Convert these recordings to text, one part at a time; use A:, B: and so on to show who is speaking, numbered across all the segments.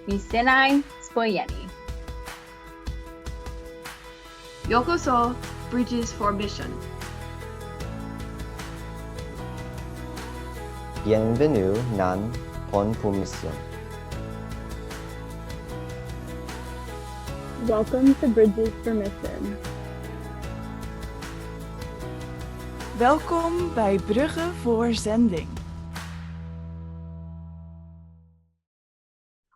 A: Misenai spojeni.
B: Yokoso, Bridges for Mission.
C: Bienvenue nan Pon pour Mission.
D: Welcome to Bridges for Mission.
E: Welkom bij Bruggen voor Zending.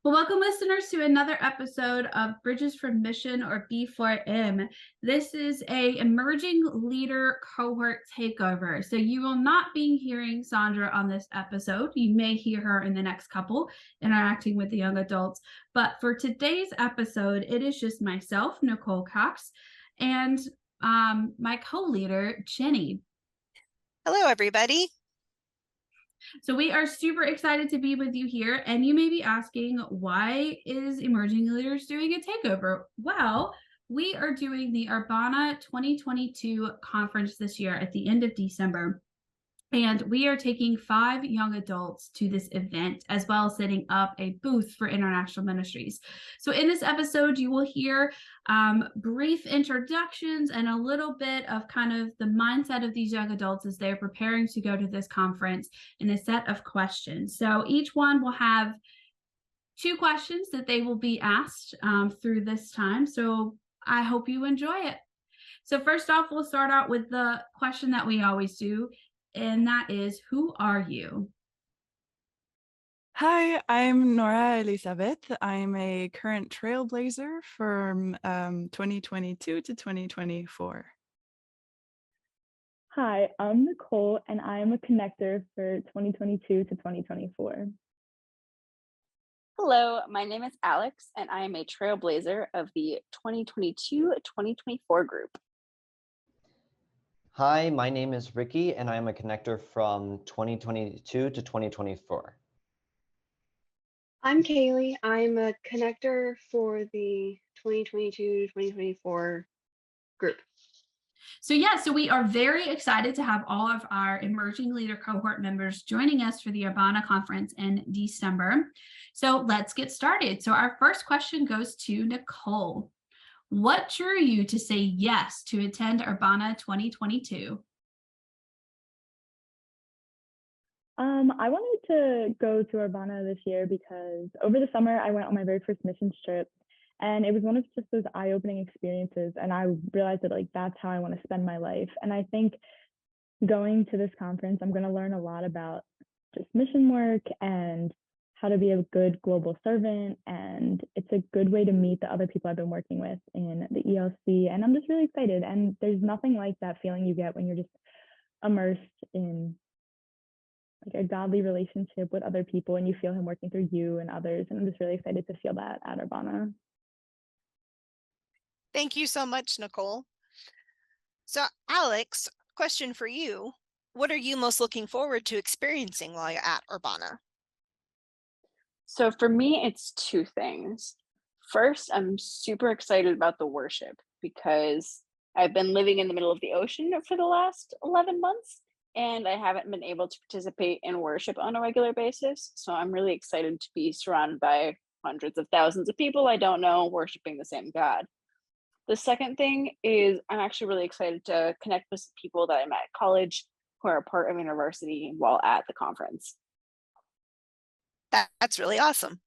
B: Well, welcome listeners to another episode of Bridges for Mission, or B4M. This is a Emerging Leader Cohort takeover. So you will not be hearing Sandra on this episode. You may hear her in the next couple interacting with the young adults. But for today's episode, it is just myself, Nicole Cox, and my co-leader, Jenny.
F: Hello, everybody.
B: So we are super excited to be with you here, and you may be asking, why is Emerging Leaders doing a takeover? Well, we are doing the Urbana 2022 conference this year at the end of December, and we are taking 5 young adults to this event, as well as setting up a booth for International Ministries. So in this episode, you will hear brief introductions and a little bit of kind of the mindset of these young adults as they're preparing to go to this conference, in a set of questions. So each one will have 2 questions that they will be asked through this time. So I hope you enjoy it. So first off, we'll start out with the question that we always do, and that is, who are you?
E: Hi, I'm Nora Elizabeth. I'm a current trailblazer from 2022 to 2024.
D: Hi, I'm Nicole, and I'm a connector for 2022 to 2024.
A: Hello, my name is Alex, and I am a trailblazer of the 2022-2024 group.
C: Hi, my name is Ricky, and I am a connector from 2022 to 2024.
G: I'm Kaylee. I'm a connector for the 2022-2024 group.
B: So we are very excited to have all of our Emerging Leader Cohort members joining us for the Urbana conference in December. So let's get started. So our first question goes to Nicole. What drew you to say yes to attend Urbana 2022?
D: I wanted to go to Urbana this year because over the summer I went on my very first missions trip, and it was one of just those eye-opening experiences, and I realized that that's how I want to spend my life. And I think going to this conference, I'm going to learn a lot about just mission work and how to be a good global servant, and it's a good way to meet the other people I've been working with in the ELC, and I'm just really excited. And there's nothing like that feeling you get when you're just immersed in a godly relationship with other people, and you feel him working through you and others. And I'm just really excited to feel that at Urbana.
F: Thank you so much, Nicole. So, Alex, question for you. What are you most looking forward to experiencing while you're at Urbana?
A: So for me, it's 2 things. First, I'm super excited about the worship because I've been living in the middle of the ocean for the last 11 months, and I haven't been able to participate in worship on a regular basis. So I'm really excited to be surrounded by hundreds of thousands of people I don't know worshiping the same God. The second thing is I'm actually really excited to connect with some people that I met at college who are a part of university while at the conference.
F: That's really awesome.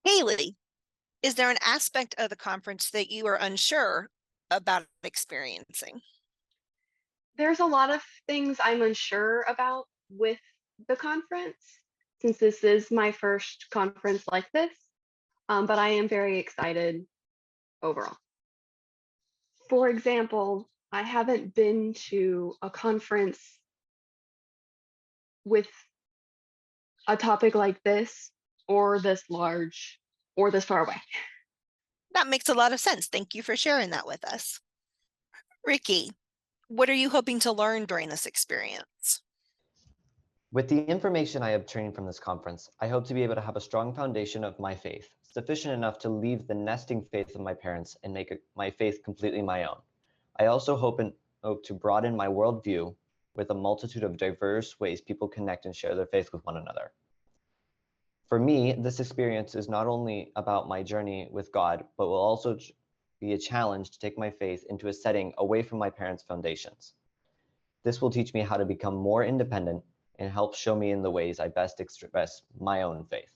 F: Haley, is there an aspect of the conference that you are unsure about experiencing?
G: There's a lot of things I'm unsure about with the conference, since this is my first conference like this, but I am very excited overall. For example, I haven't been to a conference with a topic like this, or this large, or this far away.
F: That makes a lot of sense. Thank you for sharing that with us. Ricky, what are you hoping to learn during this experience?
C: With the information I obtained from this conference, I hope to be able to have a strong foundation of my faith, sufficient enough to leave the nesting faith of my parents and make my faith completely my own. I also hope to broaden my worldview with a multitude of diverse ways people connect and share their faith with one another. For me, this experience is not only about my journey with God, but will also be a challenge to take my faith into a setting away from my parents' foundations. This will teach me how to become more independent and help show me in the ways I best express my own faith.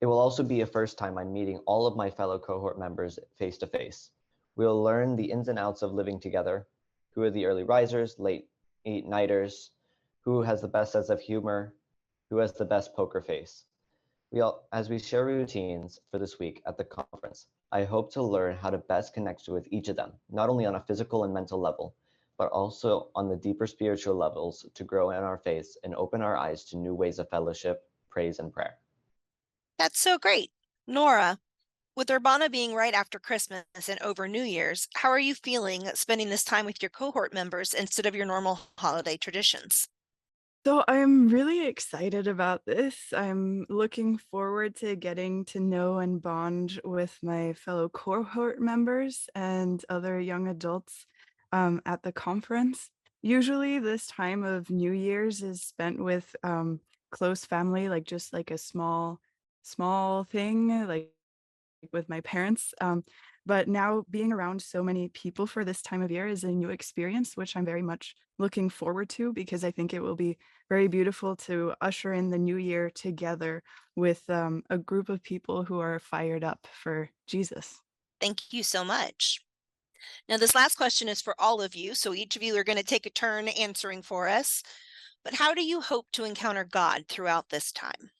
C: It will also be a first time I'm meeting all of my fellow cohort members face to face. We'll learn the ins and outs of living together, who are the early risers, late nighters, who has the best sense of humor, who has the best poker face. As we share routines for this week at the conference, I hope to learn how to best connect with each of them, not only on a physical and mental level, but also on the deeper spiritual levels to grow in our faith and open our eyes to new ways of fellowship, praise, and prayer.
F: That's so great. Nora, with Urbana being right after Christmas and over New Year's, how are you feeling spending this time with your cohort members instead of your normal holiday traditions?
E: So I'm really excited about this. I'm looking forward to getting to know and bond with my fellow cohort members and other young adults at the conference. Usually this time of New Year's is spent with close family, like just like a small thing, like with my parents. But now being around so many people for this time of year is a new experience, which I'm very much looking forward to, because I think it will be very beautiful to usher in the new year together with a group of people who are fired up for Jesus.
F: Thank you so much. Now, this last question is for all of you, so each of you are going to take a turn answering for us. But how do you hope to encounter God throughout this time?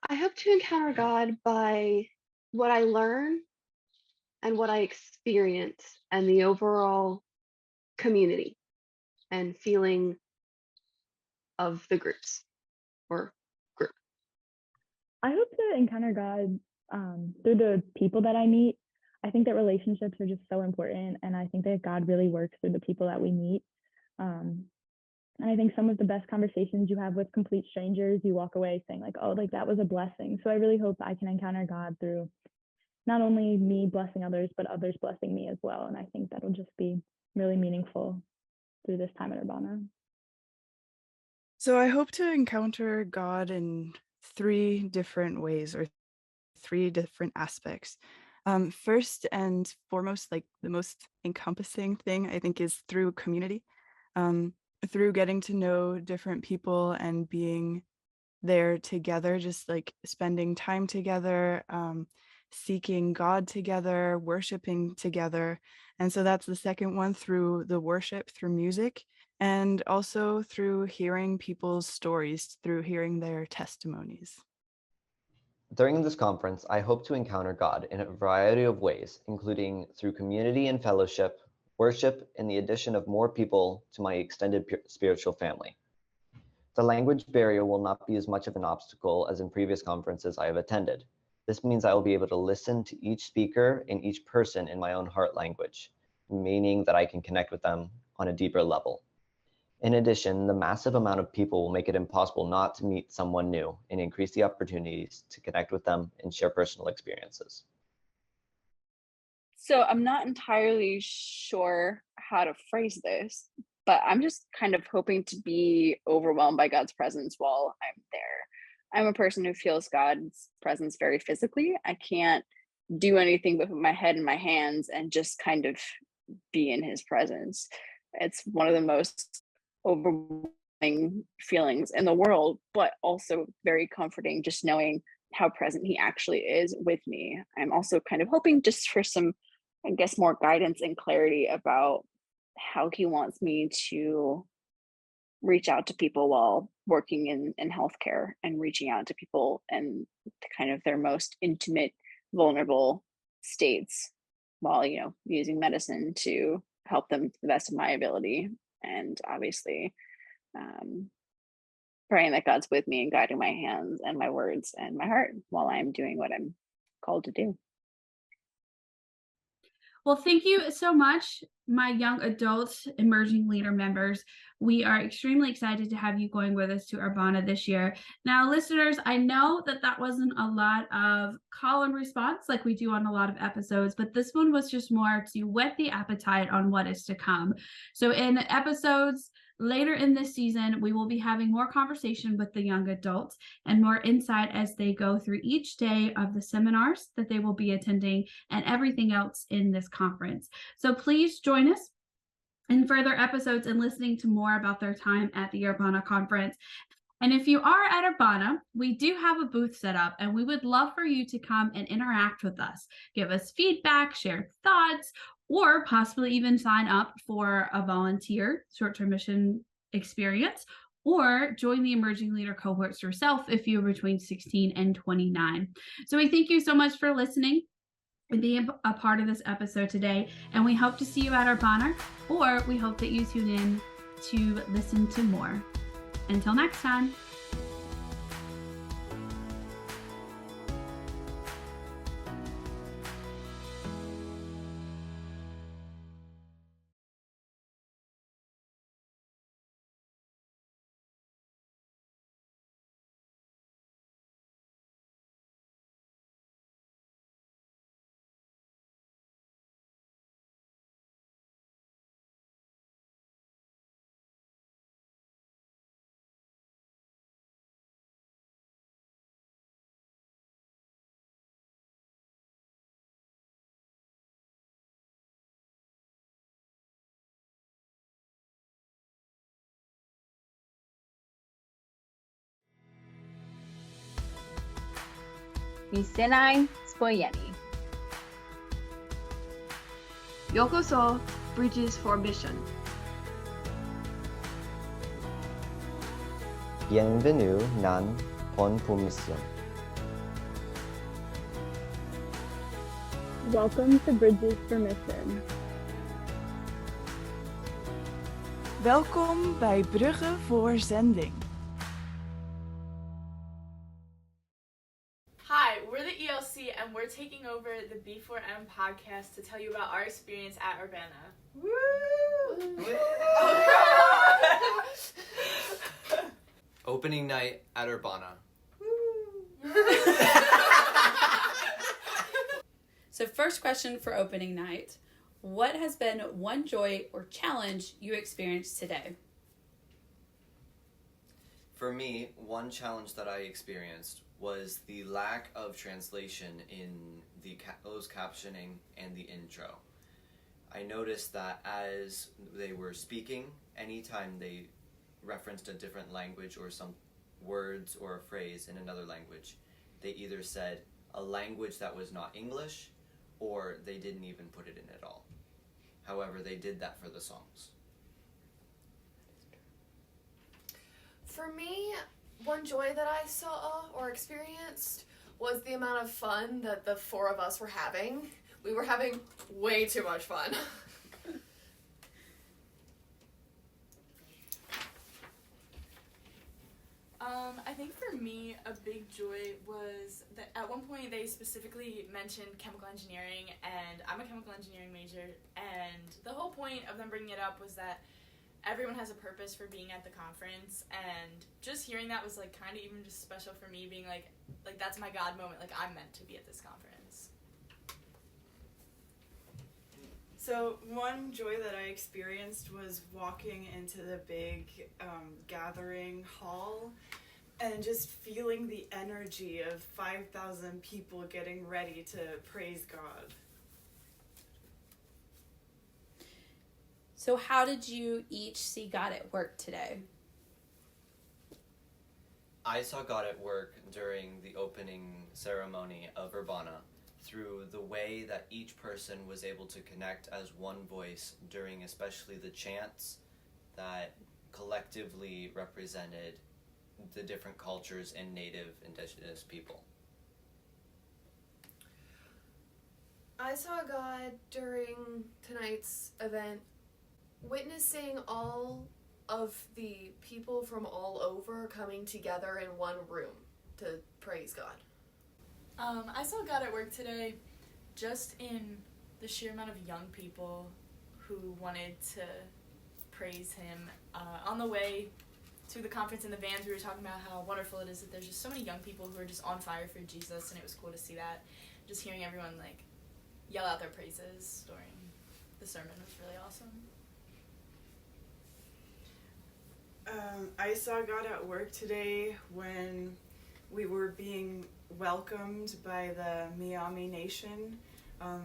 G: I hope to encounter God by what I learn and what I experience and the overall community and feeling of the groups or group.
D: I hope to encounter God through the people that I meet. I think that relationships are just so important, and I think that God really works through the people that we meet. And I think some of the best conversations you have with complete strangers, you walk away saying like, oh, like that was a blessing. So I really hope I can encounter God through not only me blessing others, but others blessing me as well. And I think that'll just be really meaningful through this time at Urbana.
E: So I hope to encounter God in 3 different ways, or 3 different aspects. First and foremost, like the most encompassing thing, I think, is through community, through getting to know different people and being there together, just like spending time together, seeking God together, worshiping together. And so that's the second one, through the worship, through music, and also through hearing people's stories, through hearing their testimonies.
C: During this conference, I hope to encounter God in a variety of ways, including through community and fellowship, worship, and the addition of more people to my extended spiritual family. The language barrier will not be as much of an obstacle as in previous conferences I have attended. This means I will be able to listen to each speaker and each person in my own heart language, meaning that I can connect with them on a deeper level. In addition, the massive amount of people will make it impossible not to meet someone new and increase the opportunities to connect with them and share personal experiences.
A: So I'm not entirely sure how to phrase this, but I'm just kind of hoping to be overwhelmed by God's presence while I'm there. I'm a person who feels God's presence very physically. I can't do anything but put my head in my hands and just kind of be in his presence. It's one of the most overwhelming feelings in the world, but also very comforting just knowing how present he actually is with me. I'm also kind of hoping just for some, I guess, more guidance and clarity about how he wants me to reach out to people while working in healthcare and reaching out to people in kind of their most intimate, vulnerable states while, using medicine to help them to the best of my ability. And obviously, praying that God's with me and guiding my hands and my words and my heart while I'm doing what I'm called to do.
B: Well, thank you so much, my young adult emerging leader members. We are extremely excited to have you going with us to Urbana this year. Now, listeners, I know that wasn't a lot of call and response like we do on a lot of episodes, but this one was just more to whet the appetite on what is to come. So in episodes Later in this season, we will be having more conversation with the young adults and more insight as they go through each day of the seminars that they will be attending and everything else in this conference. So please join us in further episodes and listening to more about their time at the Urbana Conference. And if you are at Urbana, we do have a booth set up, and we would love for you to come and interact with us. Give us feedback, share thoughts, or possibly even sign up for a volunteer short-term mission experience, or join the Emerging Leader Cohorts yourself if you're between 16 and 29. So we thank you so much for listening and being a part of this episode today. And we hope to see you at Urbana, or we hope that you tune in to listen to more. Until next time.
H: Misenai spojeni.
I: Yokoso, Bridges for Mission.
C: Bienvenue nan Pon pour Mission.
D: Welcome to Bridges for Mission.
E: Welkom bij Bruggen voor Zending.
J: Hi, we're the ELC and we're taking over the B4M podcast to tell you about our experience at Urbana. Woo!
K: Opening night at Urbana.
B: So first question for opening night. What has been one joy or challenge you experienced today?
K: For me, one challenge that I experienced was the lack of translation in the closed captioning and the intro. I noticed that as they were speaking, anytime they referenced a different language or some words or a phrase in another language, they either said a language that was not English or they didn't even put it in at all. However, they did that for the songs.
L: For me, one joy that I saw or experienced was the amount of fun that the four of us were having. We were having way too much fun.
J: I think for me, a big joy was that at one point they specifically mentioned chemical engineering, and I'm a chemical engineering major, and the whole point of them bringing it up was that everyone has a purpose for being at the conference, and just hearing that was like kind of even just special for me, being like that's my God moment, like I'm meant to be at this conference.
M: So one joy that I experienced was walking into the big gathering hall and just feeling the energy of 5,000 people getting ready to praise God.
B: So how did you each see God at work today?
K: I saw God at work during the opening ceremony of Urbana through the way that each person was able to connect as one voice during especially the chants that collectively represented the different cultures and native indigenous people.
L: I saw God during tonight's event witnessing all of the people from all over coming together in one room to praise God.
J: I saw God at work today just in the sheer amount of young people who wanted to praise him. On the way to the conference in the vans, we were talking about how wonderful it is that there's just so many young people who are just on fire for Jesus, and it was cool to see that. Just hearing everyone like yell out their praises during the sermon was really awesome.
M: I saw God at work today when we were being welcomed by the Miami Nation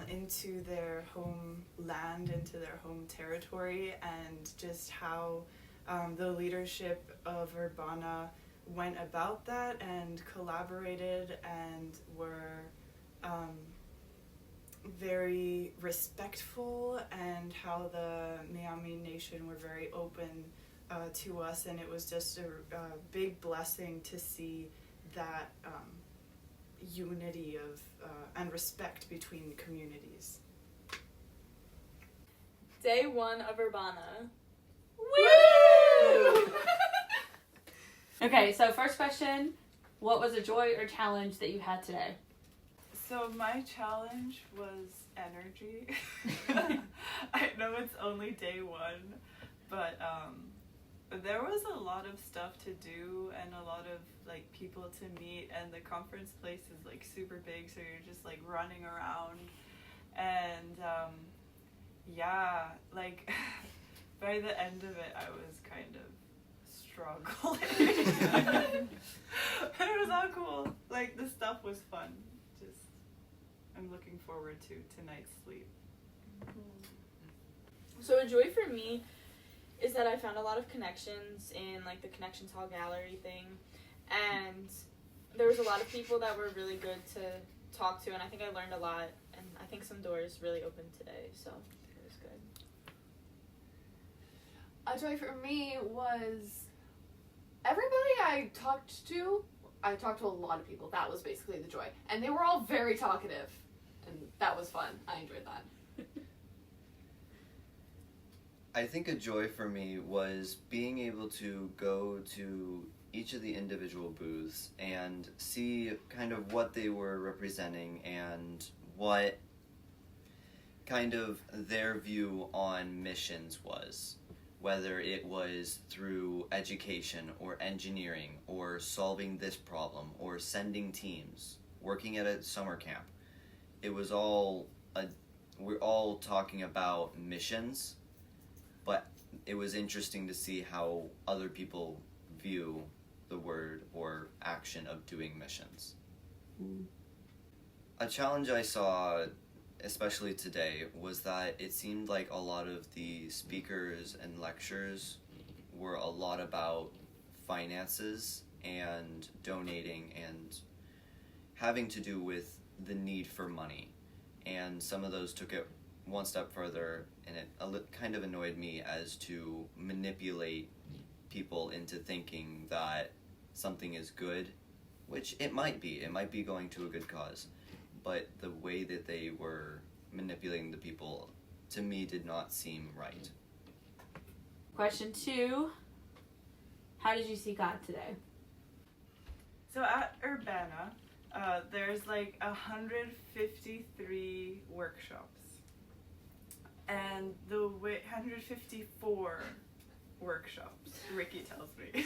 M: into their homeland, into their home territory, and just how the leadership of Urbana went about that and collaborated and were very respectful, and how the Miami Nation were very open to us, and it was just a big blessing to see that unity of and respect between communities.
J: Day 1 of Urbana.
B: Woo! Okay, so first question, what was a joy or challenge that you had today?
M: So my challenge was energy. I know it's only day 1, but there was a lot of stuff to do and a lot of like people to meet, and the conference place is like super big, so you're just like running around, and yeah, like by the end of it I was kind of struggling. But it was all cool. Like the stuff was fun. Just I'm looking forward to tonight's sleep.
J: So a joy for me is that I found a lot of connections in like the Connections Hall Gallery thing, and there was a lot of people that were really good to talk to, and I think I learned a lot, and I think some doors really opened today, so it was good.
L: A joy for me was everybody I talked to a lot of people. That was basically the joy, and they were all very talkative, and that was fun. I enjoyed that.
K: I think a joy for me was being able to go to each of the individual booths and see kind of what they were representing and what kind of their view on missions was, whether it was through education or engineering or solving this problem or sending teams, working at a summer camp. It was all, we're all talking about missions, but it was interesting to see how other people view the word or action of doing missions. A challenge I saw, especially today, was that it seemed like a lot of the speakers and lectures were a lot about finances and donating and having to do with the need for money. And some of those took it one step further, and it kind of annoyed me as to manipulate people into thinking that something is good, which it might be going to a good cause, but the way that they were manipulating the people, to me, did not seem right.
B: Question 2, how did you see God today?
M: So at Urbana, there's like 153 workshops. And the 154 workshops, Ricky tells me.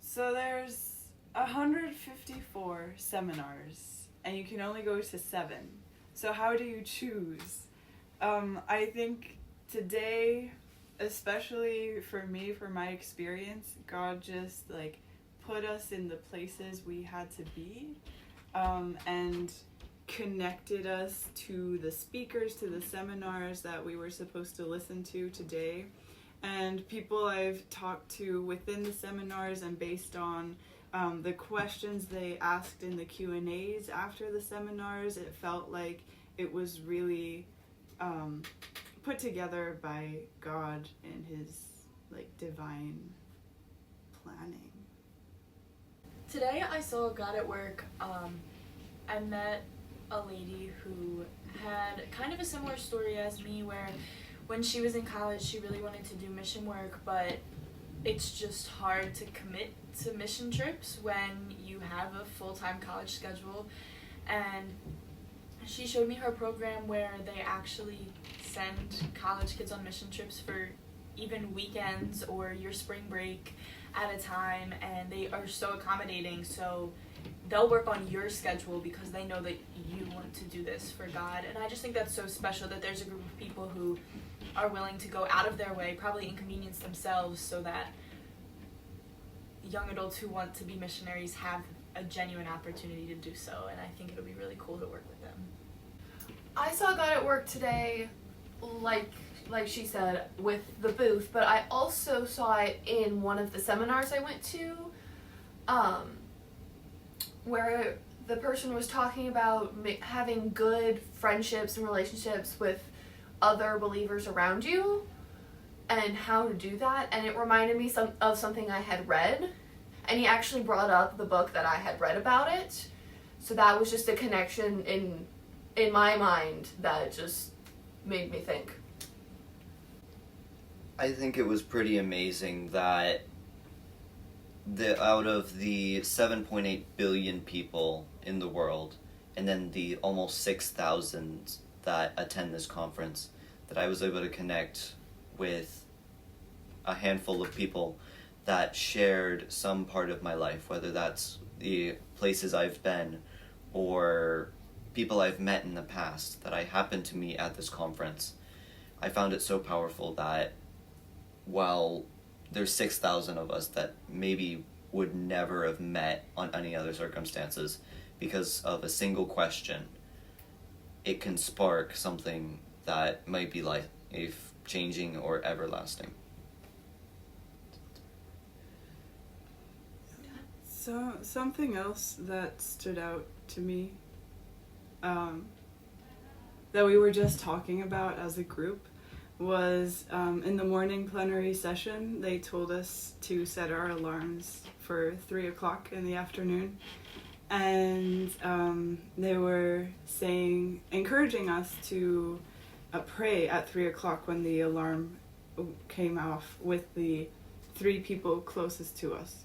M: So there's 154 seminars, and you can only go to 7. So how do you choose? I think today, especially for me, for my experience, God just like put us in the places we had to be, and connected us to the speakers, to the seminars that we were supposed to listen to today, and people I've talked to within the seminars, and based on the questions they asked in the Q&As after the seminars, it felt like it was really put together by God and his like divine planning.
J: Today I saw God at work. I met a lady who had kind of a similar story as me, where when she was in college she really wanted to do mission work, but it's just hard to commit to mission trips when you have a full-time college schedule. And she showed me her program where they actually send college kids on mission trips for even weekends or your spring break at a time, and they are so accommodating, so they'll work on your schedule because they know that you want to do this for God. And I just think that's so special that there's a group of people who are willing to go out of their way, probably inconvenience themselves, so that young adults who want to be missionaries have a genuine opportunity to do so, and I think it'll be really cool to work with them.
L: I saw God at work today, like she said, with the booth, but I also saw it in one of the seminars I went to, where the person was talking about having good friendships and relationships with other believers around you and how to do that, and it reminded me of something I had read, and he actually brought up the book that I had read about it, so that was just a connection in my mind that just made me think.
K: I think it was pretty amazing that out of the 7.8 billion people in the world, and then the almost 6,000 that attend this conference, that I was able to connect with a handful of people that shared some part of my life, whether that's the places I've been or people I've met in the past that I happened to meet at this conference. I found it so powerful that while there's 6,000 of us that maybe would never have met on any other circumstances, because of a single question, it can spark something that might be life-changing or everlasting.
E: So something else that stood out to me, that we were just talking about as a group, was in the morning plenary session, they told us to set our alarms for 3 o'clock in the afternoon. And they were encouraging us to pray at 3 o'clock when the alarm came off with the 3 people closest to us.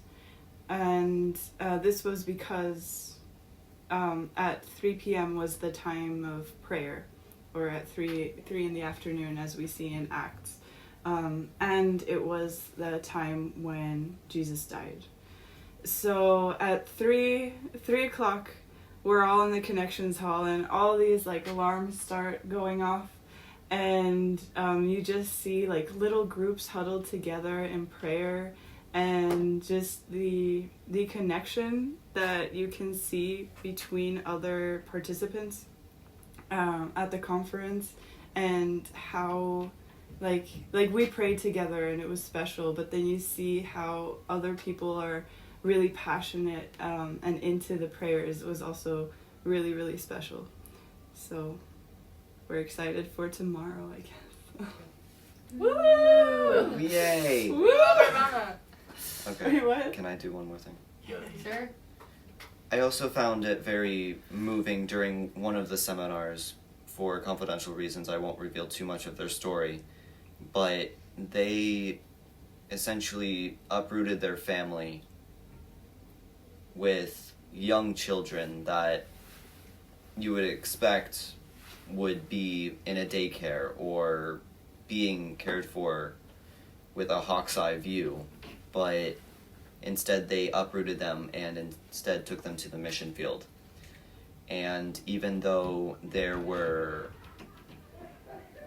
E: And this was because at 3 p.m. was the time of prayer, or at 3 in the afternoon, as we see in Acts. And it was the time when Jesus died. So at 3 o'clock, we're all in the connections hall, and all these alarms start going off, and you just see little groups huddled together in prayer, and just the connection that you can see between other participants at the conference, and how we prayed together and it was special, but then you see how other people are really passionate and into the prayers. It was also really, really special. So we're excited for tomorrow, I guess.
K: Woo! Yay!
J: We love our mama.
K: Okay,
E: Wait, what?
K: Can I do one more thing?
L: Sure.
K: I also found it very moving during one of the seminars. For confidential reasons, I won't reveal too much of their story, but they essentially uprooted their family with young children that you would expect would be in a daycare or being cared for with a hawk's eye view, but instead they uprooted them and instead took them to the mission field. And even though there were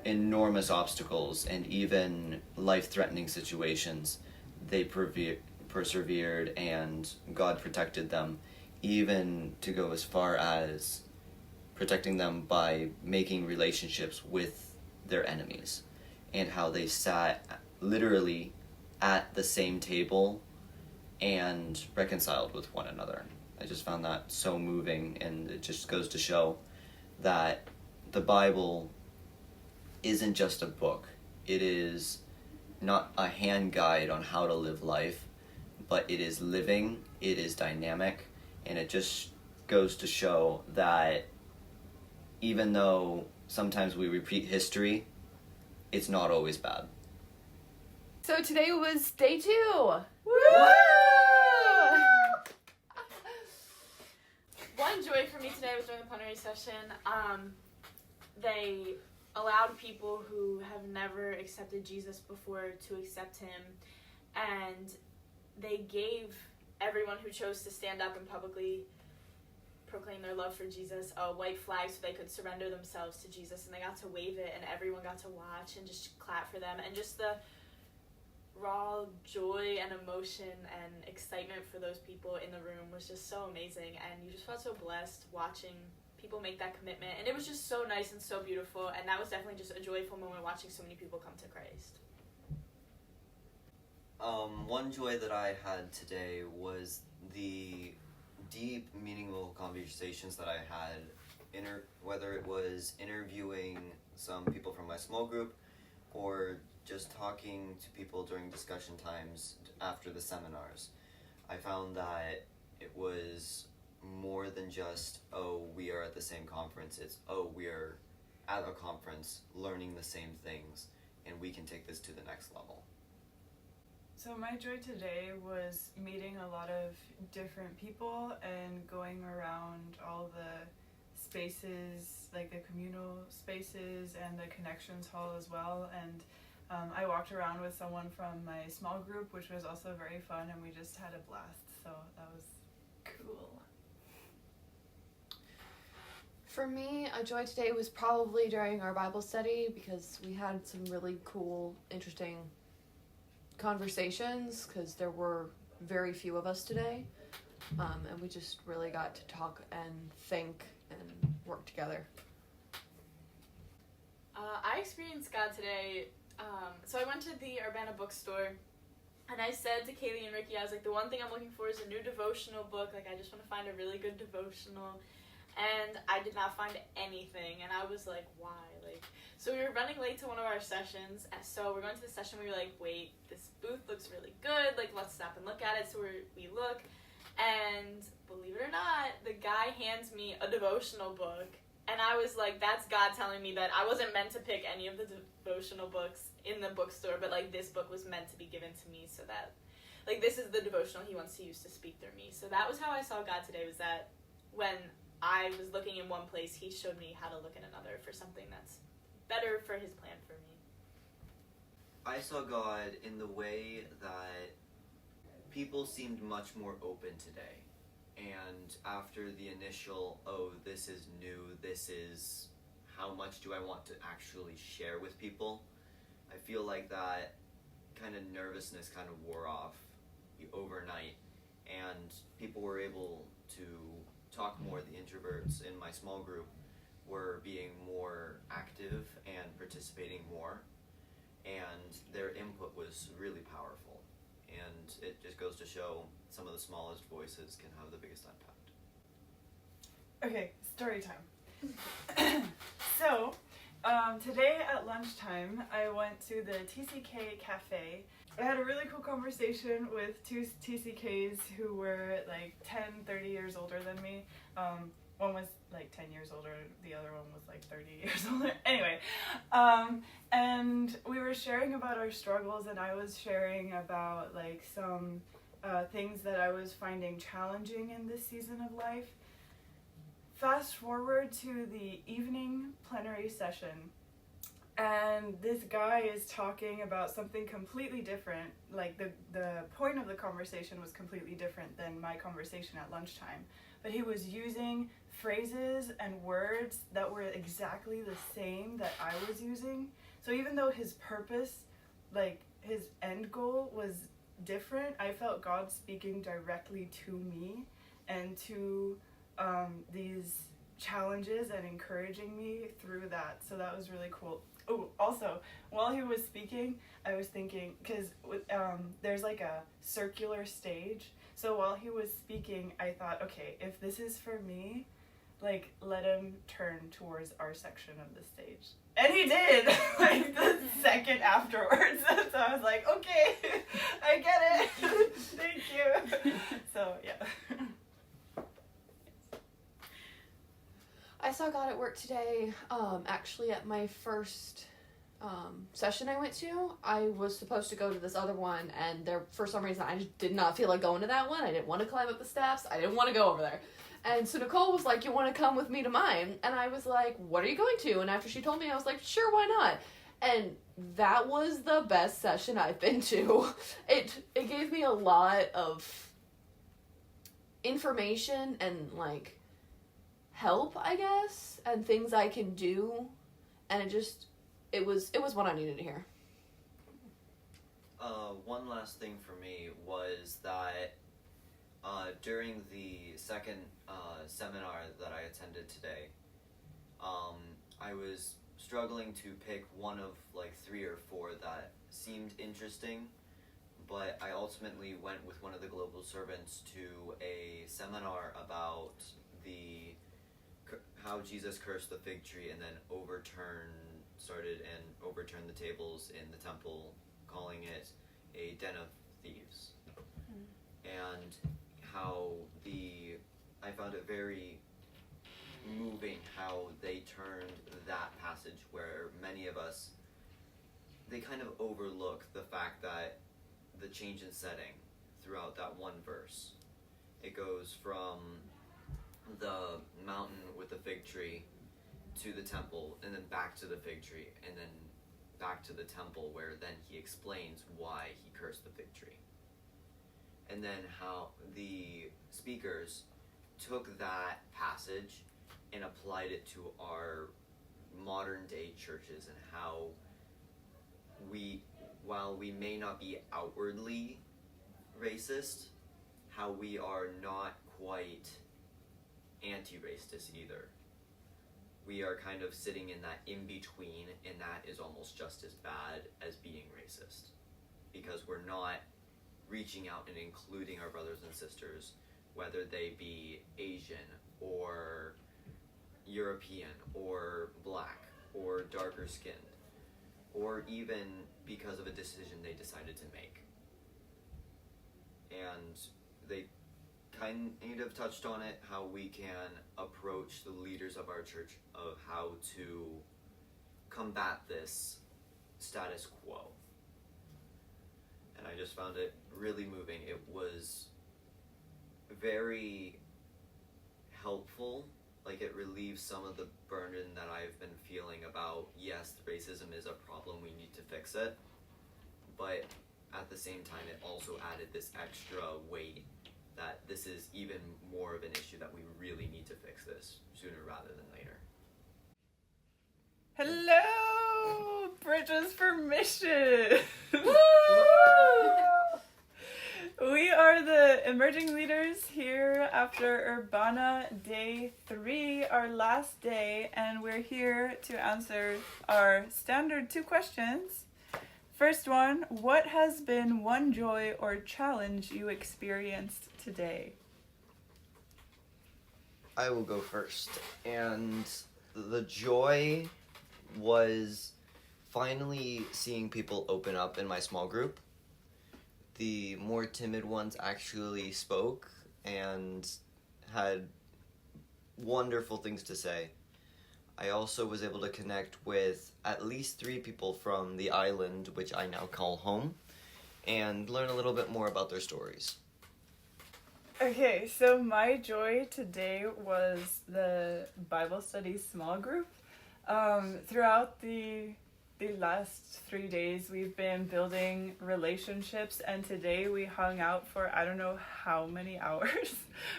K: enormous obstacles and even life-threatening situations, they persevered, and God protected them, even to go as far as protecting them by making relationships with their enemies, and how they sat literally at the same table and reconciled with one another. I just found that so moving, and it just goes to show that the Bible isn't just a book. It is not a hand guide on how to live life, but it is living, it is dynamic, and it just goes to show that even though sometimes we repeat history, it's not always bad.
I: So today was day 2. Woo!
J: One joy for me today was during the plenary session. They allowed people who have never accepted Jesus before to accept him, and they gave everyone who chose to stand up and publicly proclaim their love for Jesus, a white flag so they could surrender themselves to Jesus, and they got to wave it and everyone got to watch and just clap for them, and just the raw joy and emotion and excitement for those people in the room was just so amazing, and you just felt so blessed watching people make that commitment, and it was just so nice and so beautiful, and that was definitely just a joyful moment watching so many people come to Christ.
K: One joy that I had today was the deep, meaningful conversations that I had, whether it was interviewing some people from my small group or just talking to people during discussion times after the seminars. I found that it was more than just, oh, we are at the same conference. It's, oh, we are at a conference learning the same things, and we can take this to the next level.
M: So my joy today was meeting a lot of different people and going around all the spaces, like the communal spaces and the connections hall as well. And I walked around with someone from my small group, which was also very fun, and we just had a blast. So that was cool.
L: For me, a joy today was probably during our Bible study, because we had some really cool, interesting conversations, because there were very few of us today, and we just really got to talk and think and work together.
J: I experienced God today. So I went to the Urbana bookstore, and I said to Kaylee and Ricky, I was like, the one thing I'm looking for is a new devotional book. Like, I just want to find a really good devotional. And I did not find anything, and I was like, why? Like, so we were running late to one of our sessions, and so we're going to the session, we were like, wait, this booth looks really good, like, let's stop and look at it. So we look, and believe it or not, the guy hands me a devotional book, and I was like, that's God telling me that I wasn't meant to pick any of the devotional books in the bookstore, but, like, this book was meant to be given to me, so that, like, this is the devotional he wants to use to speak through me. So that was how I saw God today, was that when I was looking in one place, he showed me how to look in another for something that's better for his plan for me.
K: I saw God in the way that people seemed much more open today. And after the initial, oh, this is new, this is how much do I want to actually share with people, I feel like that kind of nervousness kind of wore off overnight, and people were able to talk more. The introverts in my small group were being more active and participating more, and their input was really powerful, and it just goes to show some of the smallest voices can have the biggest impact.
M: Okay, story time. So today at lunchtime I went to the TCK cafe. I had a really cool conversation with two TCKs who were like 30 years older than me. One was like 10 years older, the other one was like 30 years older. Anyway, and we were sharing about our struggles, and I was sharing about like some things that I was finding challenging in this season of life. Fast forward to the evening plenary session, and this guy is talking about something completely different. Like the point of the conversation was completely different than my conversation at lunchtime. But he was using phrases and words that were exactly the same that I was using. So even though his purpose, like his end goal was different, I felt God speaking directly to me and to these challenges and encouraging me through that. So that was really cool. Oh, also, while he was speaking, I was thinking, because there's like a circular stage. So while he was speaking, I thought, okay, if this is for me, like, let him turn towards our section of the stage. And he did, like, the second afterwards. So I was like, okay, I get it. Thank you. So, yeah.
L: I saw God at work today, actually at my first session I went to. I was supposed to go to this other one, and there, for some reason, I just did not feel like going to that one. I didn't want to climb up the steps. I didn't want to go over there. And so Nicole was like, you want to come with me to mine? And I was like, what are you going to? And after she told me, I was like, sure, why not? And that was the best session I've been to. It gave me a lot of information and, like,
I: help, I guess, and things I can do, and it was what I needed to hear.
K: One last thing for me was that during the second seminar that I attended today, I was struggling to pick one of like 3 or 4 that seemed interesting, but I ultimately went with one of the global servants to a seminar about how Jesus cursed the fig tree and then overturned the tables in the temple, calling it a den of thieves. And how I found it very moving how they turned that passage where many of us, they kind of overlook the fact that the change in setting throughout that one verse. It goes from the mountain with the fig tree to the temple, and then back to the fig tree, and then back to the temple, where then he explains why he cursed the fig tree. And then how the speakers took that passage and applied it to our modern day churches, and how while we may not be outwardly racist, how we are not quite anti-racist either. We are kind of sitting in that in-between, and that is almost just as bad as being racist, because we're not reaching out and including our brothers and sisters, whether they be Asian or European or black or darker skinned, or even because of a decision they decided to make. And they kind of touched on it, how we can approach the leaders of our church of how to combat this status quo. And I just found it really moving. It was very helpful. Like, it relieves some of the burden that I've been feeling about, yes, racism is a problem, we need to fix it. But at the same time, it also added this extra weight that this is even more of an issue, that we really need to fix this sooner rather than later.
E: Hello, Bridges for Mission. We are the Emerging Leaders here after Urbana Day 3, our last day, and we're here to answer our standard 2 questions. First one, what has been one joy or challenge you experienced today?
C: I will go first. And the joy was finally seeing people open up in my small group. The more timid ones actually spoke and had wonderful things to say. I also was able to connect with at least 3 people from the island, which I now call home, and learn a little bit more about their stories.
E: Okay, so my joy today was the Bible study small group. Throughout the last 3 days, we've been building relationships, and today we hung out for I don't know how many hours,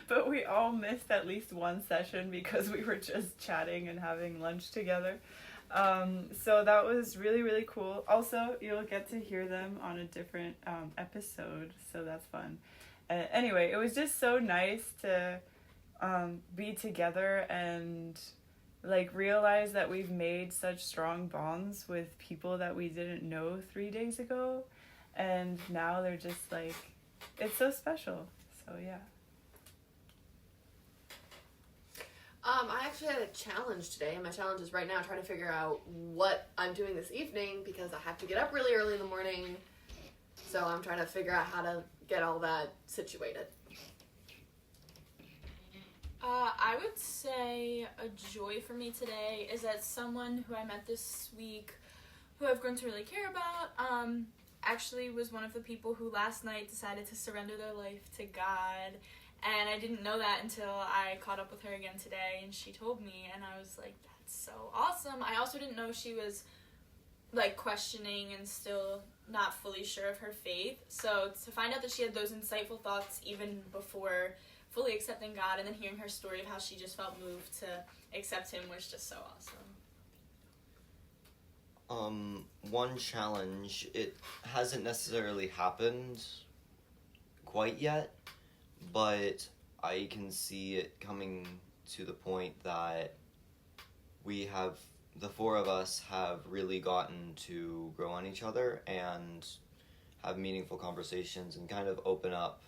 E: but we all missed at least one session because we were just chatting and having lunch together. So that was really, really cool. Also, you'll get to hear them on a different episode, so that's fun. Anyway, it was just so nice to be together and like realize that we've made such strong bonds with people that we didn't know 3 days ago, and now they're just like, it's so special. So yeah.
I: I actually had a challenge today, and my challenge is right now trying to figure out what I'm doing this evening because I have to get up really early in the morning. So I'm trying to figure out how to get all that situated.
J: I would say a joy for me today is that someone who I met this week, who I've grown to really care about, actually was one of the people who last night decided to surrender their life to God. And I didn't know that until I caught up with her again today, and she told me, and I was like, that's so awesome. I also didn't know she was like questioning and still not fully sure of her faith. So to find out that she had those insightful thoughts even before fully accepting God, and then hearing her story of how she just felt moved to accept him was just so awesome.
K: One challenge, it hasn't necessarily happened quite yet, but I can see it coming to the point that the four of us have really gotten to grow on each other and have meaningful conversations and kind of open up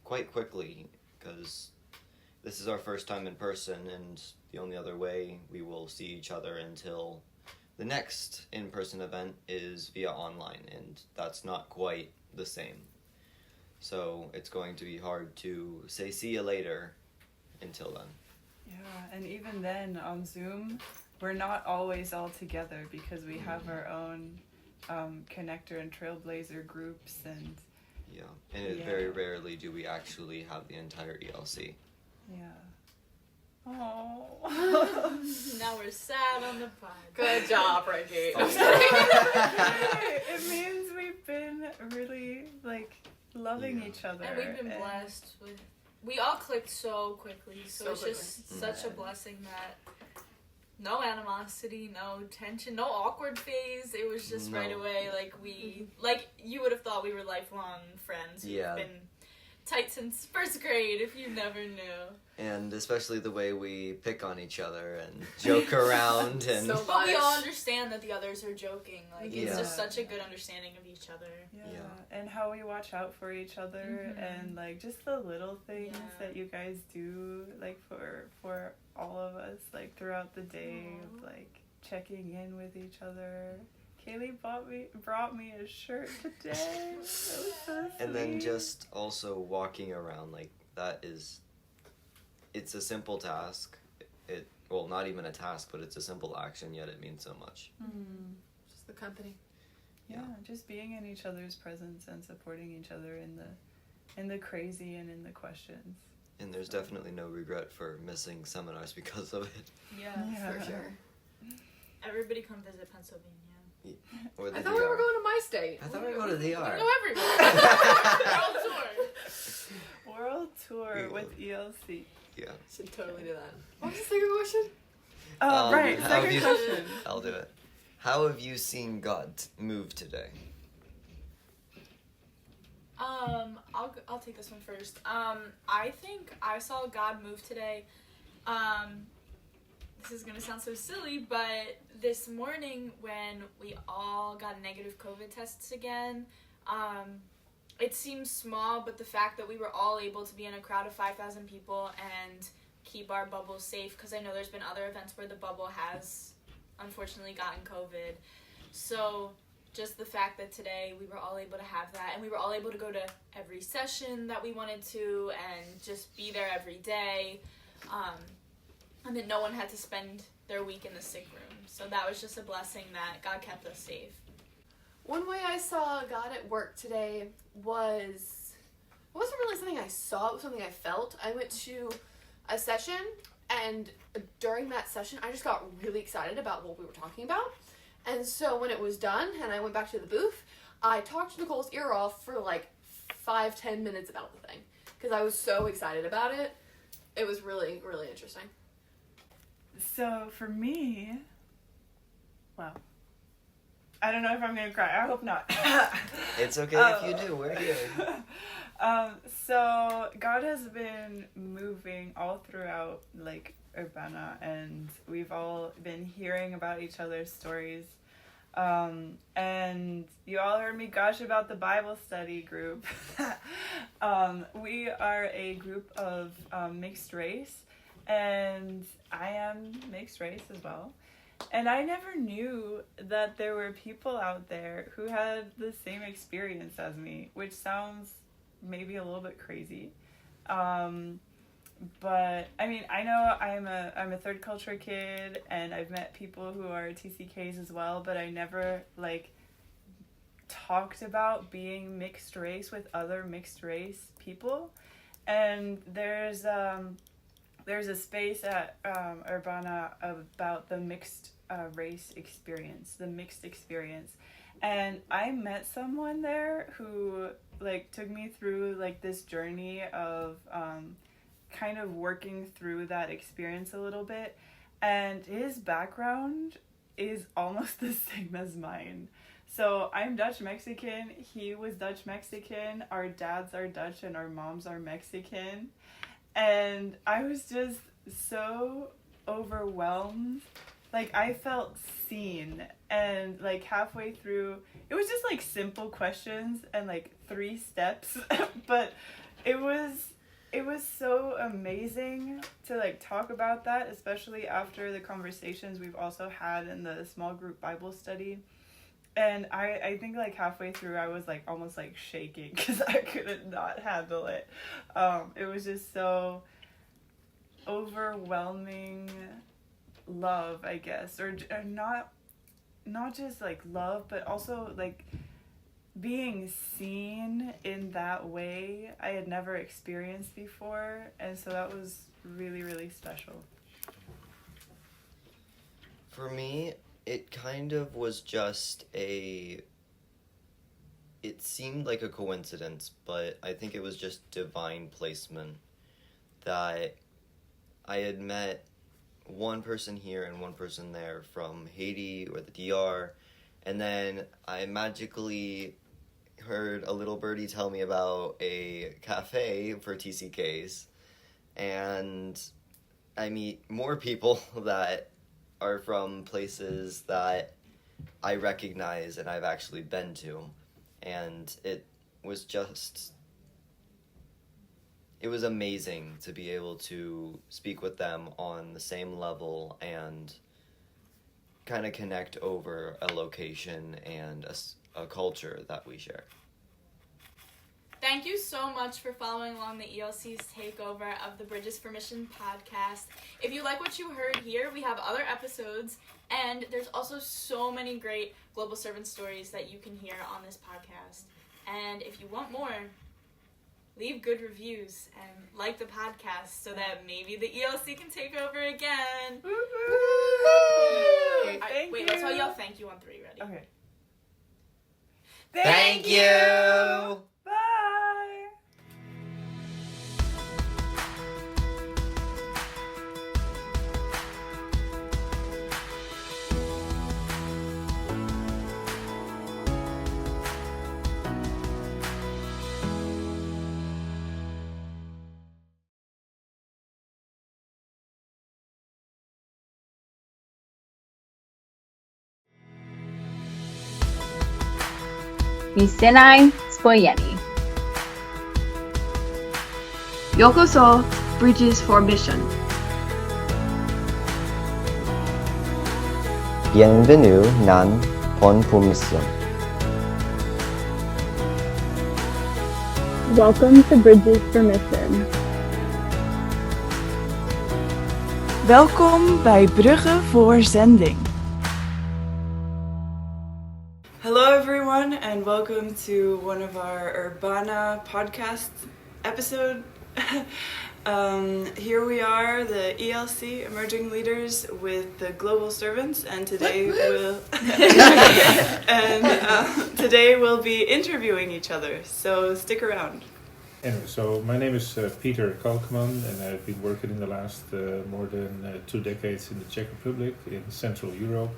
K: quite quickly, because this is our first time in person, and the only other way we will see each other until the next in-person event is via online, and that's not quite the same. So it's going to be hard to say see you later until then.
E: Yeah, and even then on Zoom, we're not always all together because we have our own connector and trailblazer groups, and
K: Very rarely do we actually have the entire ELC.
E: Yeah. Oh.
J: Now we're sad on the pod.
I: Good job, Ricky.
E: It means we've been really loving each other.
J: And we've been blessed with. We all clicked so quickly, so it's just such a blessing that no animosity, no tension, no awkward phase. It was just right away, you would have thought we were lifelong friends.
K: Yeah.
J: We've been tight since first grade, if you never knew.
K: And especially the way we pick on each other and joke around. And
J: But we all understand that the others are joking. It's just such a good understanding of each other.
E: Yeah. And how we watch out for each other, and just the little things that you guys do for all of us throughout the day, of checking in with each other. Kaylee brought me a shirt today. That was so sweet.
K: And then just also walking around it's a simple task. Not even a task, but it's a simple action, yet it means so much.
I: Just the company.
E: Yeah, just being in each other's presence and supporting each other in the crazy and in the questions.
K: And there's definitely no regret for missing seminars because of it.
J: Yeah, for sure. Everybody come visit Pennsylvania.
K: Or the
I: I thought we were going to my state.
K: I thought we were going to the DR.
J: We go everywhere.
E: World tour with ELC.
K: Yeah.
I: Should totally do that. What was the second question?
E: Right, second question.
K: I'll do it. How have you seen God move today?
J: I'll take this one first. I think I saw God move today. This is gonna sound so silly, but this morning when we all got negative COVID tests again, it seems small, but the fact that we were all able to be in a crowd of 5,000 people and keep our bubble safe, because I know there's been other events where the bubble has unfortunately gotten COVID. So just the fact that today we were all able to have that, and we were all able to go to every session that we wanted to and just be there every day, and then no one had to spend their week in the sick room. So that was just a blessing that God kept us safe.
I: One way I saw God at work today it wasn't really something I saw, it was something I felt. I went to a session, and during that session, I just got really excited about what we were talking about. And so when it was done, and I went back to the booth, I talked Nicole's ear off for 5-10 minutes about the thing, because I was so excited about it. It was really, really interesting.
E: So for me, I don't know if I'm going to cry. I hope not.
K: It's okay if you do. We're here.
E: So God has been moving all throughout Urbana, and we've all been hearing about each other's stories. And you all heard me gush about the Bible study group. We are a group of mixed race, and I am mixed race as well. And I never knew that there were people out there who had the same experience as me, which sounds maybe a little bit crazy. But I mean, I know I'm a third culture kid, and I've met people who are TCKs as well, but I never talked about being mixed race with other mixed race people. And there's a space at Urbana about the mixed race experience, the mixed experience. And I met someone there who took me through this journey of kind of working through that experience a little bit. And his background is almost the same as mine. So I'm Dutch Mexican, he was Dutch Mexican, our dads are Dutch and our moms are Mexican. And I was just so overwhelmed. Like, I felt seen, and like halfway through, it was just like simple questions and like 3 steps, but it was so amazing to like talk about that, especially after the conversations we've also had in the small group Bible study. And I think like halfway through I was like almost like shaking because I couldn't not handle it. It was just so overwhelming love, I guess, or not just like love, but also like being seen in that way I had never experienced before, and so that was really, really special.
C: For me, it kind of was just it seemed like a coincidence, but I think it was just divine placement that I had met one person here and one person there from Haiti or the DR, and then I magically heard a little birdie tell me about a cafe for TCKs, and I meet more people that are from places that I recognize and I've actually been to, and it was amazing to be able to speak with them on the same level and kind of connect over a location and a culture that we share.
J: Thank you so much for following along the ELC's takeover of the Bridges for Mission podcast. If you like what you heard here, we have other episodes, and there's also so many great global servant stories that you can hear on this podcast. And if you want more, leave good reviews and like the podcast so that maybe the ELC can take over again. Wait, let's all yell thank you on 3. Ready?
E: Okay.
C: Thank you!
E: Bye!
H: Misenai spojeni.
N: Yokoso, Bridges for Mission.
C: Bienvenue nan Pon pour Mission.
D: Welcome to Bridges for Mission.
E: Welkom bij Bruggen voor Zending. Hello everyone, and welcome to one of our Urbana podcast episode. Here we are, the ELC, Emerging Leaders, with the Global Servants, and today today we'll be interviewing each other, so stick around.
O: Anyway, so my name is Peter Kalkman, and I've been working in the last more than 2 decades in the Czech Republic, in Central Europe,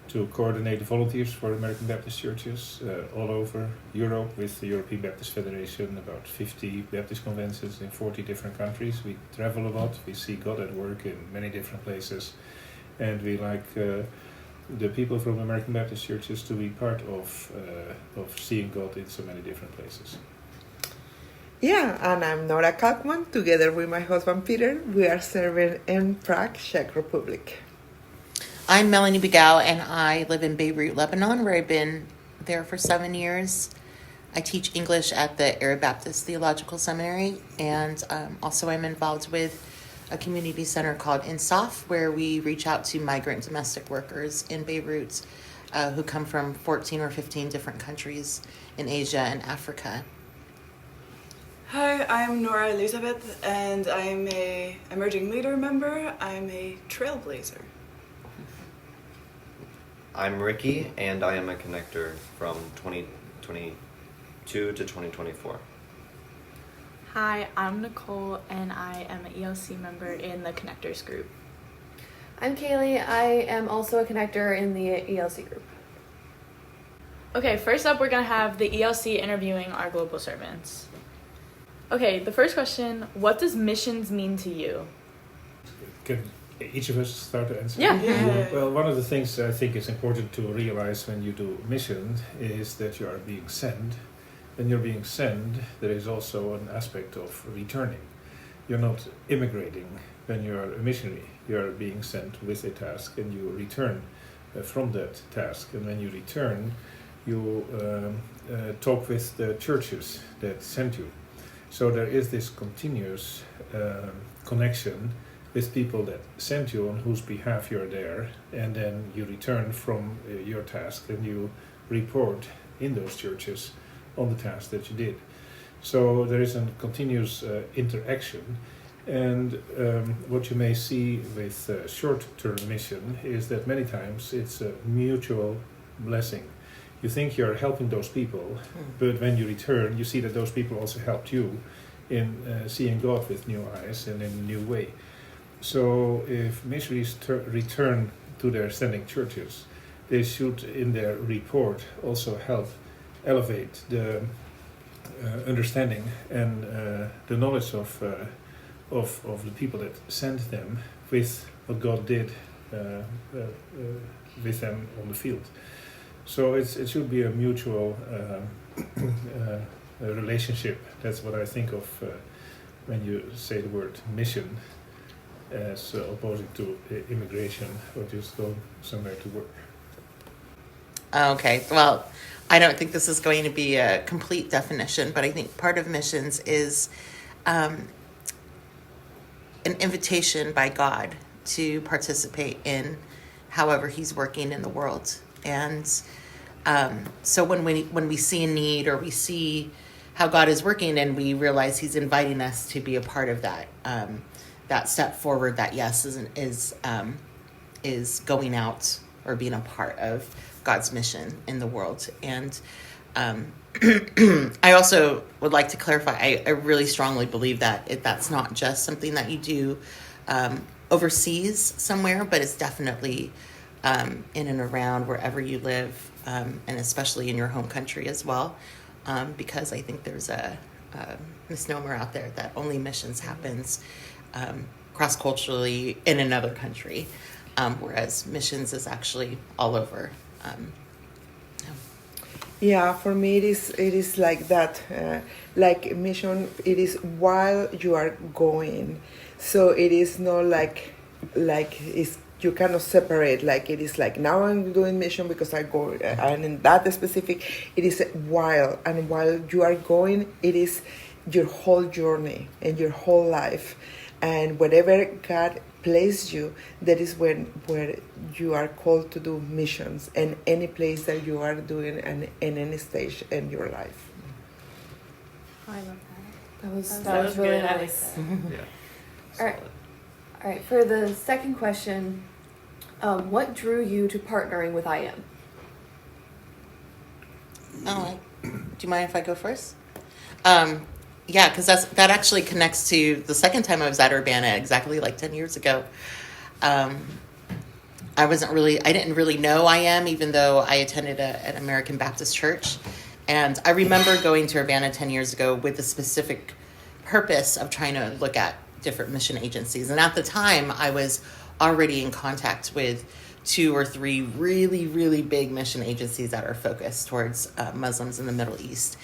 O: to coordinate the volunteers for American Baptist churches all over Europe with the European Baptist Federation, about 50 Baptist conventions in 40 different countries. We travel a lot, we see God at work in many different places, and we like the people from American Baptist churches to be part of seeing God in so many different places.
P: Yeah, and I'm Nora Kalkman. Together with my husband Peter, we are serving in Prague, Czech Republic.
Q: I'm Melanie Begau, and I live in Beirut, Lebanon, where I've been there for 7 years. I teach English at the Arab Baptist Theological Seminary, and also I'm involved with a community center called INSAF, where we reach out to migrant domestic workers in Beirut who come from 14 or 15 different countries in Asia and Africa.
E: Hi, I'm Nora Elizabeth, and I'm a Emerging Leader member. I'm a trailblazer.
C: I'm Ricky, and I am a connector from 2022 to 2024.
R: Hi, I'm Nicole, and I am an ELC member in the Connectors group.
L: I'm Kaylee. I am also a connector in the ELC group.
R: Okay, first up, we're going to have the ELC interviewing our global servants. Okay, the first question, what does missions mean to you?
O: Can each of us start to answer?
R: Yeah.
O: Well, one of the things I think is important to realize when you do mission is that you are being sent. When you're being sent, there is also an aspect of returning. You're not immigrating when you're a missionary. You're being sent with a task and you return from that task. And when you return, you talk with the churches that sent you. So there is this continuous connection with people that sent you on whose behalf you're there, and then you return from your task and you report in those churches on the task that you did. So there is a continuous interaction, and what you may see with short-term mission is that many times it's a mutual blessing. You think you're helping those people, but when you return, you see that those people also helped you in seeing God with new eyes and in a new way. So if missionaries return to their sending churches, they should, in their report, also help elevate the understanding and the knowledge of the people that sent them with what God did with them on the field. So it should be a mutual relationship. That's what I think of when you say the word mission, as opposing to immigration or just go somewhere to work.
Q: Okay, well, I don't think this is going to be a complete definition, but I think part of missions is an invitation by God to participate in however He's working in the world. And so when we see a need or we see how God is working and we realize He's inviting us to be a part of that, that step forward, that yes is going out or being a part of God's mission in the world. And I also would like to clarify, I really strongly believe that that's not just something that you do overseas somewhere, but it's definitely in and around wherever you live, and especially in your home country as well, because I think there's a misnomer out there that only missions happens cross-culturally in another country, whereas missions is actually all over.
P: Yeah, for me it is like that. Like mission, it is while you are going. So it is not like it's, you cannot separate. Like it is like now I'm doing mission because I go and in that specific. It is while you are going. It is your whole journey and your whole life, and whatever God place you, that is where you are called to do missions in any place that you are doing and in any stage in your life.
R: Oh, I love that.
L: That was really
R: good. I like
L: nice.
R: that.
L: Yeah. All right. For the second question, what drew you to partnering with IM?
Q: Oh, do you mind if I go first? Yeah, because that actually connects to the second time I was at Urbana, exactly like 10 years ago. I didn't really know IM, even though I attended an American Baptist church. And I remember going to Urbana 10 years ago with the specific purpose of trying to look at different mission agencies. And at the time, I was already in contact with 2 or 3 really, really big mission agencies that are focused towards Muslims in the Middle East.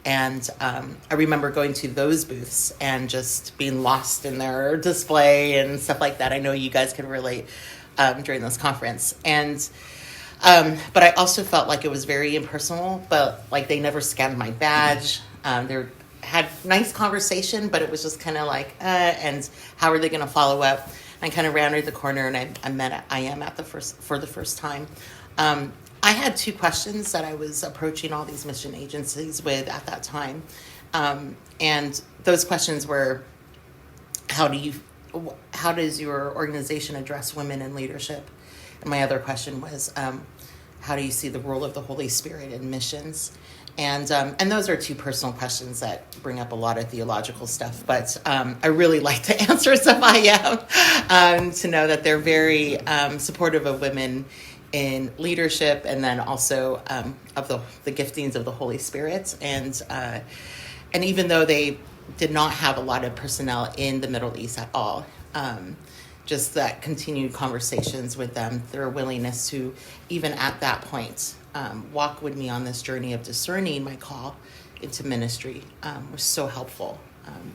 Q: And I remember going to those booths and just being lost in their display and stuff like that. I know you guys can relate during this conference. And but I also felt like it was very impersonal, but like they never scanned my badge. They had nice conversation, but it was just kind of like, and how are they going to follow up? I kind of rounded the corner and I met IM for the first time. I had 2 questions that I was approaching all these mission agencies with at that time. And those questions were, how does your organization address women in leadership? And my other question was, how do you see the role of the Holy Spirit in missions? And those are two personal questions that bring up a lot of theological stuff. But I really like the answers of IM, to know that they're very supportive of women in leadership, and then also of the giftings of the Holy Spirit. And even though they did not have a lot of personnel in the Middle East at all, just that continued conversations with them, their willingness to, even at that point, walk with me on this journey of discerning my call into ministry was so helpful.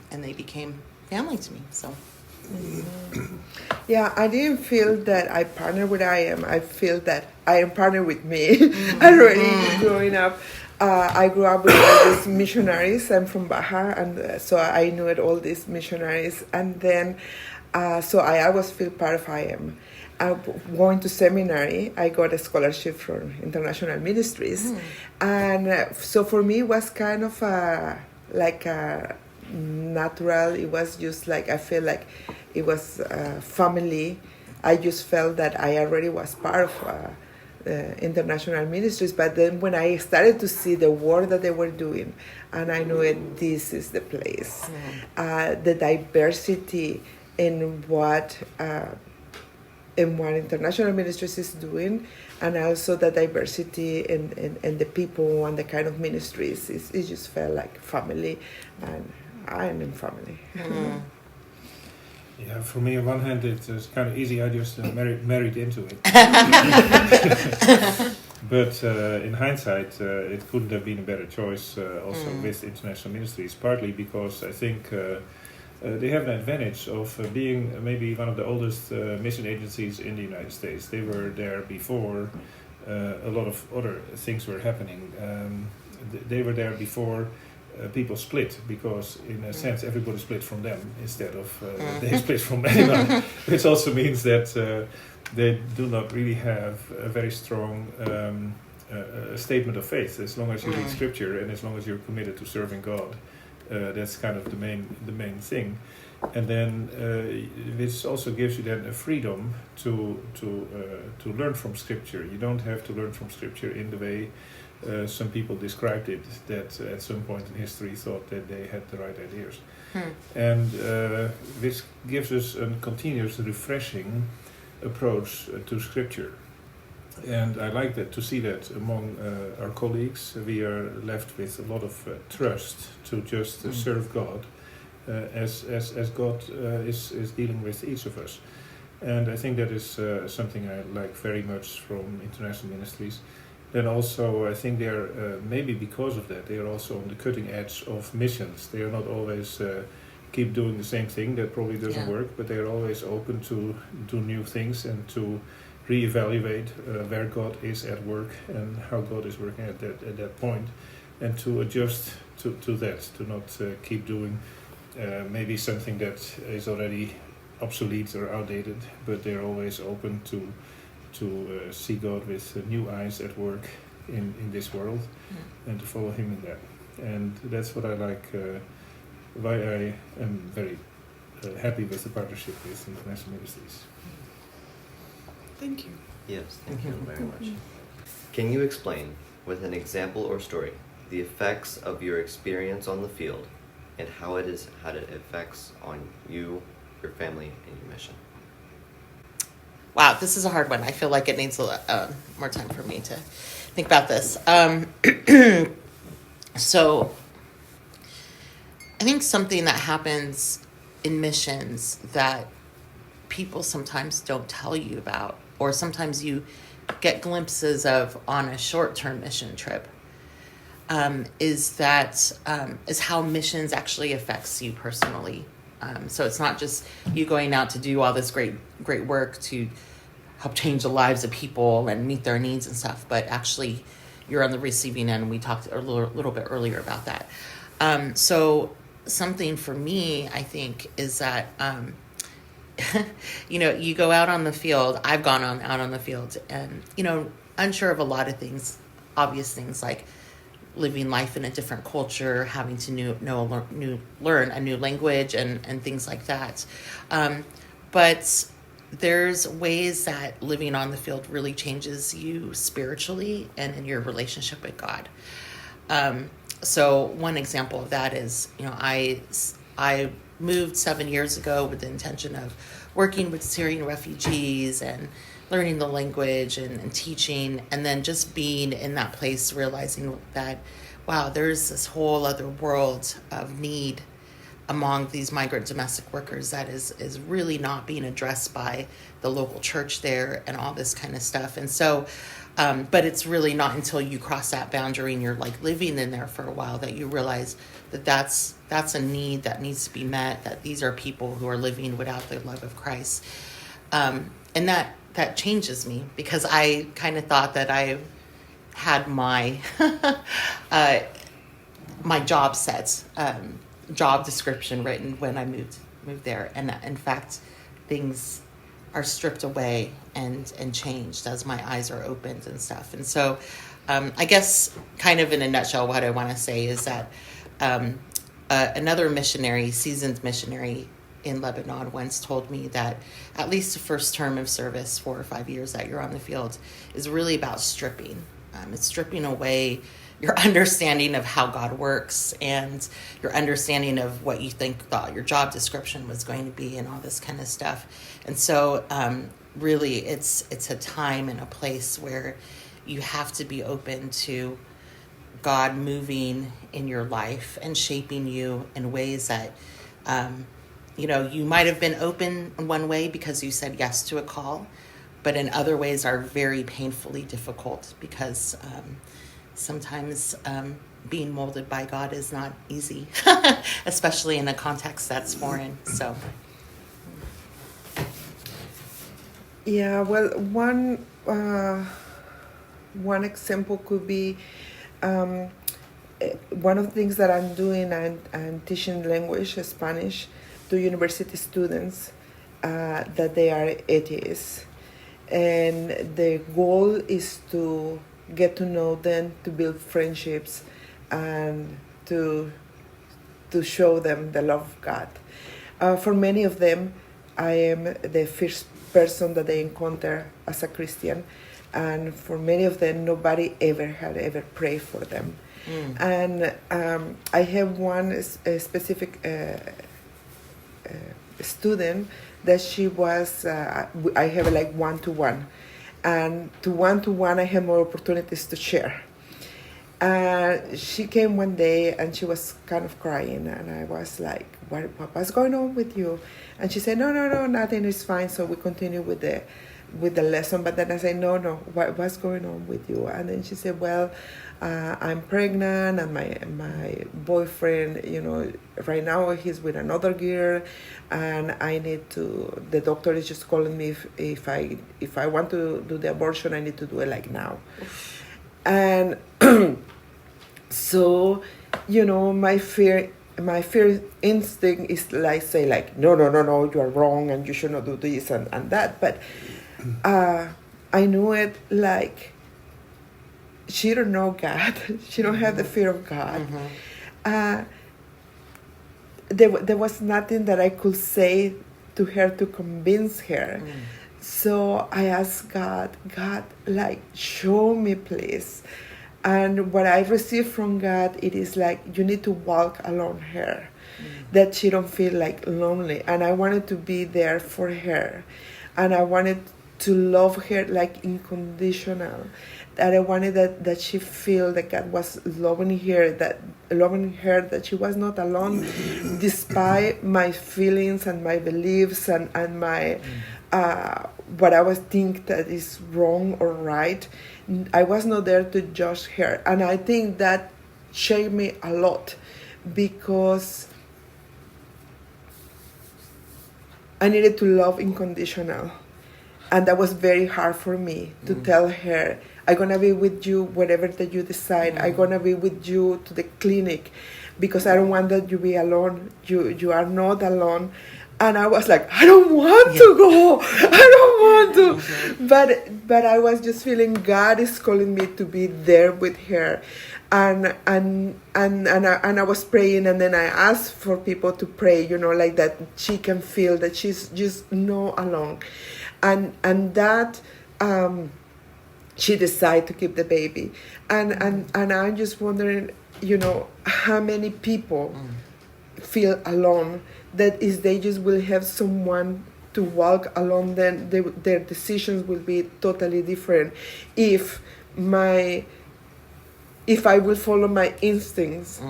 Q: And they became family to me. So.
P: Yeah, I didn't feel that I partnered with IM. I feel that IM partnered with me already growing up. I grew up with all these missionaries. I'm from Baja, and so I knew all these missionaries. And then, so I always feel part of IM. Going to seminary, I got a scholarship from International Ministries. And so for me, it was kind of like a natural. It was just like, I feel like it was family. I just felt that I already was part of International Ministries. But then when I started to see the work that they were doing, and I knew this is the place. The diversity in what International Ministries is doing, and also the diversity in the people and the kind of ministries. It just felt like family, and I am in family.
O: Yeah, for me, on one hand, it was kind of easy. I just married into it. But in hindsight, it couldn't have been a better choice also with International Ministries, partly because I think they have an advantage of being maybe one of the oldest mission agencies in the United States. They were there before a lot of other things were happening. They were there before people split, because in a sense everybody split from them instead of they split from anyone, which also means that they do not really have a very strong statement of faith. As long as you read scripture and as long as you're committed to serving God, that's kind of the main thing. And then this also gives you then a freedom to learn from scripture. You don't have to learn from scripture in the way some people described it, that at some point in history thought that they had the right ideas. And this gives us a continuous refreshing approach to scripture. And I like that, to see that among our colleagues. We are left with a lot of trust to just serve God as God is dealing with each of us. And I think that is something I like very much from International Ministries. Then also, I think they are, maybe because of that, they are also on the cutting edge of missions. They are not always keep doing the same thing. That probably doesn't work, but they are always open to do new things and to reevaluate where God is at work and how God is working at that point, and to adjust to that, to not keep doing maybe something that is already obsolete or outdated, but they're always open to see God with new eyes at work in this world, and to follow Him in that. And that's what I like, why I am very happy with the partnership with International Ministries.
E: Thank you.
C: Yes, thank you very much. Can you explain, with an example or story, the effects of your experience on the field and how it had effects on you, your family, and your mission?
Q: Wow, this is a hard one. I feel like it needs a lot more time for me to think about this. So I think something that happens in missions that people sometimes don't tell you about, or sometimes you get glimpses of on a short-term mission trip, is how missions actually affects you personally. So it's not just you going out to do all this great work to help change the lives of people and meet their needs and stuff, but actually you're on the receiving end. We talked a little bit earlier about that. So something for me, I think, is that, you go out on the field. I've gone out on the field and, unsure of a lot of things, obvious things like living life in a different culture, having to learn a new language and things like that. But there's ways that living on the field really changes you spiritually and in your relationship with God. So one example of that is, I moved 7 years ago with the intention of working with Syrian refugees and learning the language and teaching, and then just being in that place, realizing that, wow, there's this whole other world of need among these migrant domestic workers that is really not being addressed by the local church there and all this kind of stuff. And so, but it's really not until you cross that boundary and you're like living in there for a while that you realize that that's a need that needs to be met, that these are people who are living without the love of Christ. And that changes me, because I kind of thought that I had my my job set, job description written when I moved there, and in fact things are stripped away and changed as my eyes are opened and stuff. And so I guess kind of in a nutshell what I want to say is that another missionary, seasoned missionary in Lebanon, once told me that at least the first term of service, 4 or 5 years that you're on the field, is really about stripping. It's stripping away your understanding of how God works and your understanding of what you thought your job description was going to be and all this kind of stuff. And so really it's a time and a place where you have to be open to God moving in your life and shaping you in ways that you might have been open in one way because you said yes to a call, but in other ways are very painfully difficult, because sometimes being molded by God is not easy, especially in a context that's foreign. So,
P: yeah, well, one example could be one of the things that I'm doing. I'm teaching language, Spanish, to university students that they are atheists, and the goal is to get to know them, to build friendships, and to show them the love of God. For many of them, I am the first person that they encounter as a Christian, and for many of them, nobody had ever prayed for them. And I have one specific student that she was, I have like one-to-one. And to one-to-one, I have more opportunities to share. She came one day and she was kind of crying, and I was like, what's going on with you? And she said, no, nothing is fine. So we continue with the lesson. But then I said, no, what's going on with you? And then she said, well, I'm pregnant, and my boyfriend, right now he's with another girl, and I need to. The doctor is just calling me if I want to do the abortion, I need to do it like now. And so, my fear instinct is like say like no, you are wrong and you should not do this and that. But I knew it like. She don't know God. She don't have the fear of God. There was nothing that I could say to her to convince her. So I asked God, like, show me, please. And what I received from God, it is like, you need to walk along her, that she don't feel like lonely. And I wanted to be there for her. And I wanted to love her like unconditional. That I wanted that she feel that God was loving her, that she was not alone, despite my feelings and my beliefs and my what I was think that is wrong or right. I was not there to judge her, and I think that shaped me a lot, because I needed to love unconditional. And that was very hard for me to tell her, I'm going to be with you wherever that you decide. I'm going to be with you to the clinic, because I don't want that you be alone. You are not alone. And I was like, I don't want to go. I don't want to. But I was just feeling God is calling me to be there with her. And I was praying, and then I asked for people to pray, like that she can feel that she's just not alone. And that she decided to keep the baby, and I'm just wondering, how many people feel alone, that is they just will have someone to walk along, then their decisions will be totally different. If I will follow my instincts,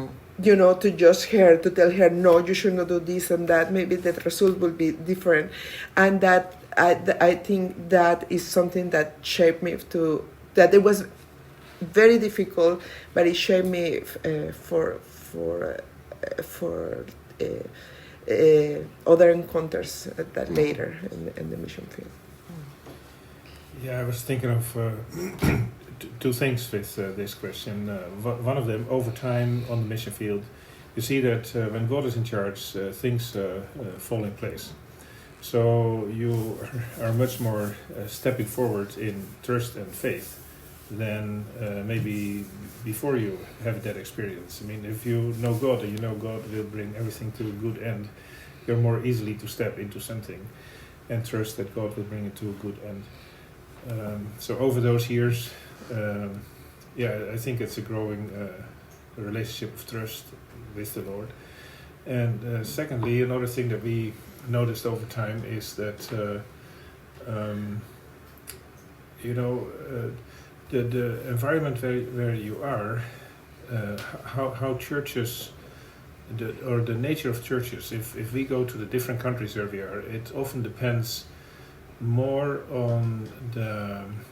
P: to judge her, to tell her, no, you should not do this and that, maybe the result will be different. And that I think that is something that shaped me that it was very difficult, but it shaped me for other encounters that later in the mission field.
O: Yeah, I was thinking of two things with this question. One of them, over time on the mission field, you see that when God is in charge, things fall in place. So you are much more stepping forward in trust and faith than maybe before you have that experience. I mean, if you know God and you know God will bring everything to a good end, you're more easily to step into something and trust that God will bring it to a good end. So over those years, I think it's a growing relationship of trust with the Lord. And secondly, another thing that we noticed over time is that the environment where you are, how churches, the nature of churches, if we go to the different countries where we are, it often depends more on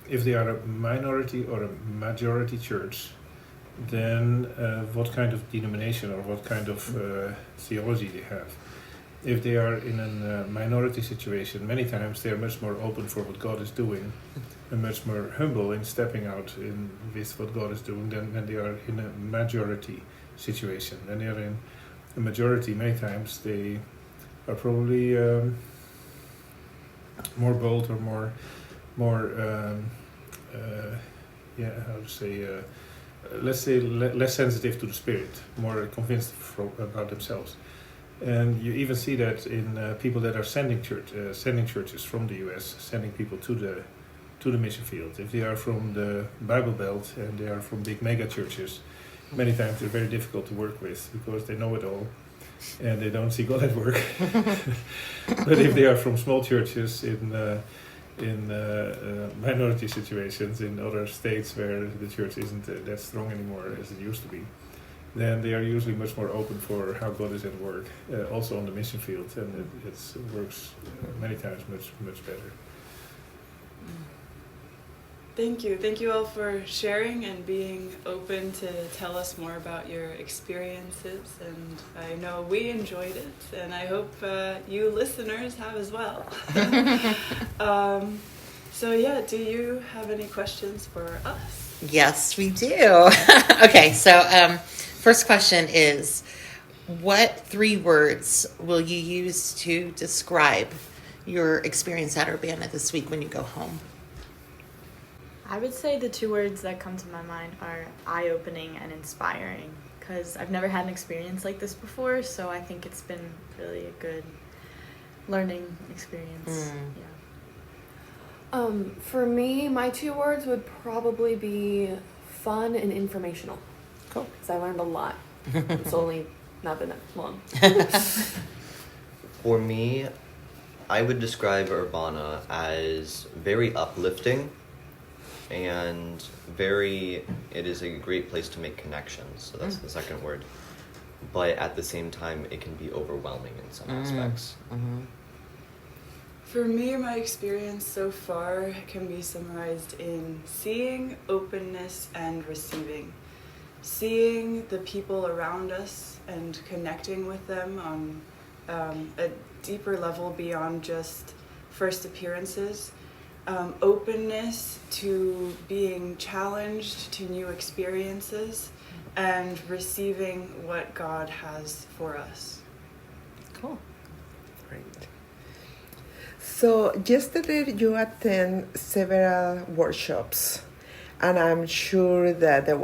O: if they are a minority or a majority church than what kind of denomination or what kind of theology they have. If they are in a minority situation, many times they are much more open for what God is doing and much more humble in stepping out with what God is doing than when they are in a majority situation. When they are in a majority, many times they are probably more bold or more let's say less sensitive to the Spirit, more convinced about themselves. And you even see that in people that are sending churches from the U.S., sending people to the mission field. If they are from the Bible Belt and they are from big mega churches, many times they're very difficult to work with because they know it all and they don't see God at work. But if they are from small churches in minority situations in other states where the church isn't that strong anymore as it used to be, then they are usually much more open for how God is at work, also on the mission field, and it works many times much better.
E: Thank you all for sharing and being open to tell us more about your experiences, and I know we enjoyed it, and I hope you listeners have as well. Do you have any questions for us?
Q: Yes, we do. Okay, so first question is, what 3 words will you use to describe your experience at Urbana this week when you go home?
R: I would say the 2 words that come to my mind are eye-opening and inspiring, because I've never had an experience like this before, so I think it's been really a good learning experience.
L: For me, my 2 words would probably be fun and informational.
Q: Cool.
L: Because I learned a lot. It's only not been that long.
C: For me, I would describe Urbana as very uplifting and it is a great place to make connections. So that's the second word. But at the same time, it can be overwhelming in some aspects.
Q: Mm-hmm.
E: For me, my experience so far can be summarized in seeing, openness, and receiving. Seeing the people around us and connecting with them on a deeper level beyond just first appearances. Openness to being challenged to new experiences and receiving what God has for us.
Q: Cool.
P: Great. So yesterday you attend several workshops, and I'm sure that they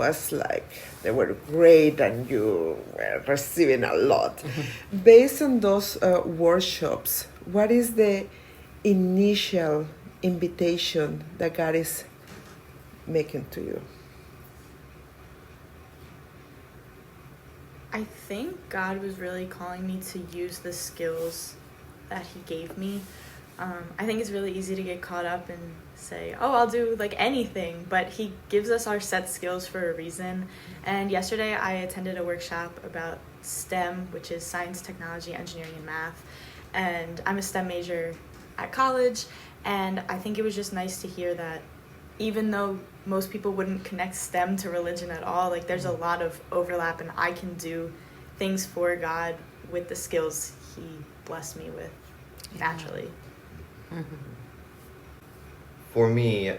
P: were great and you were receiving a lot. Mm-hmm. Based on those workshops, what is the initial invitation that God is making to you?
R: I think God was really calling me to use the skills that he gave me. I think it's really easy to get caught up and say, oh, I'll do like anything, but he gives us our set skills for a reason. And yesterday I attended a workshop about STEM, which is science, technology, engineering, and math. And I'm a STEM major at college, and I think it was just nice to hear that even though most people wouldn't connect STEM to religion at all, like there's a lot of overlap, and I can do things for God with the skills he blessed me with naturally.
C: For me,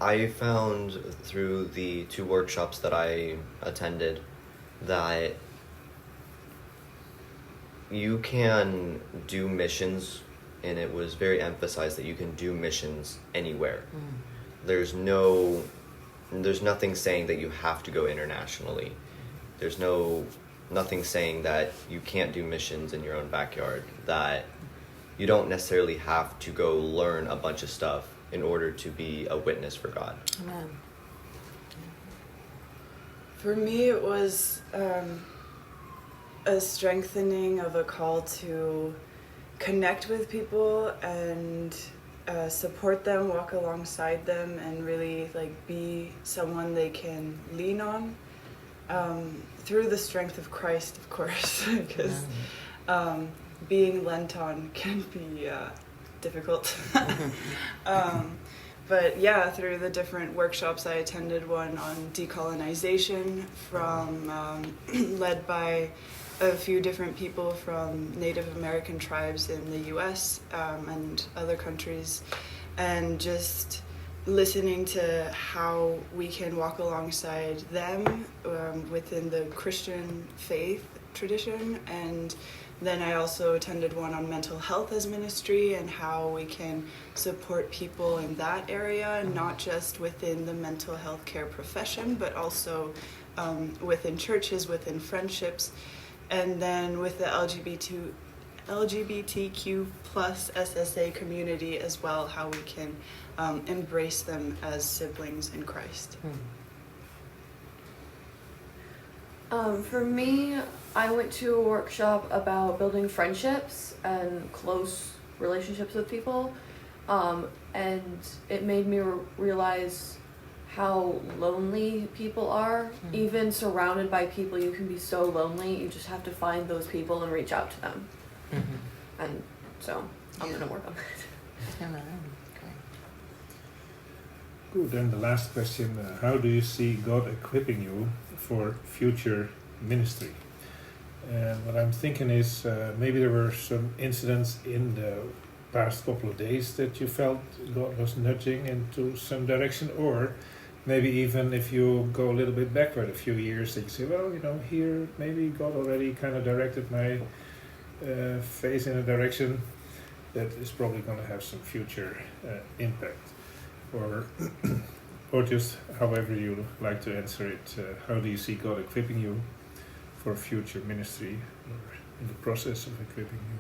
C: I found through the 2 workshops that I attended that you can do missions, and it was very emphasized that you can do missions anywhere. There's nothing saying that you have to go internationally. There's nothing saying that you can't do missions in your own backyard, that you don't necessarily have to go learn a bunch of stuff in order to be a witness for God.
Q: Amen.
E: For me, it was a strengthening of a call to connect with people and support them, walk alongside them, and really like be someone they can lean on through the strength of Christ, of course, because being lent on can be difficult. But yeah, through the different workshops I attended, one on decolonization from led by a few different people from Native American tribes in the US and other countries, and just listening to how we can walk alongside them within the Christian faith tradition. And then I also attended one on mental health as ministry and how we can support people in that area, not just within the mental health care profession, but also within churches, within friendships. And then with the LGBTQ plus SSA community as well, how we can embrace them as siblings in Christ.
L: For me, I went to a workshop about building friendships and close relationships with people, and it made me realize how lonely people are. Even surrounded by people, you can be so lonely. You just have to find those people and reach out to them. And so I'm going to work on that.
O: Good. And the last question, how do you see God equipping you for future ministry? And what I'm thinking is maybe there were some incidents in the past couple of days that you felt God was nudging into some direction, or maybe even if you go a little bit backward a few years, that you say, well, here maybe God already kind of directed my face in a direction that is probably going to have some future impact. Or just however you like to answer it, how do you see God equipping you for future ministry, or in the process of equipping
C: you?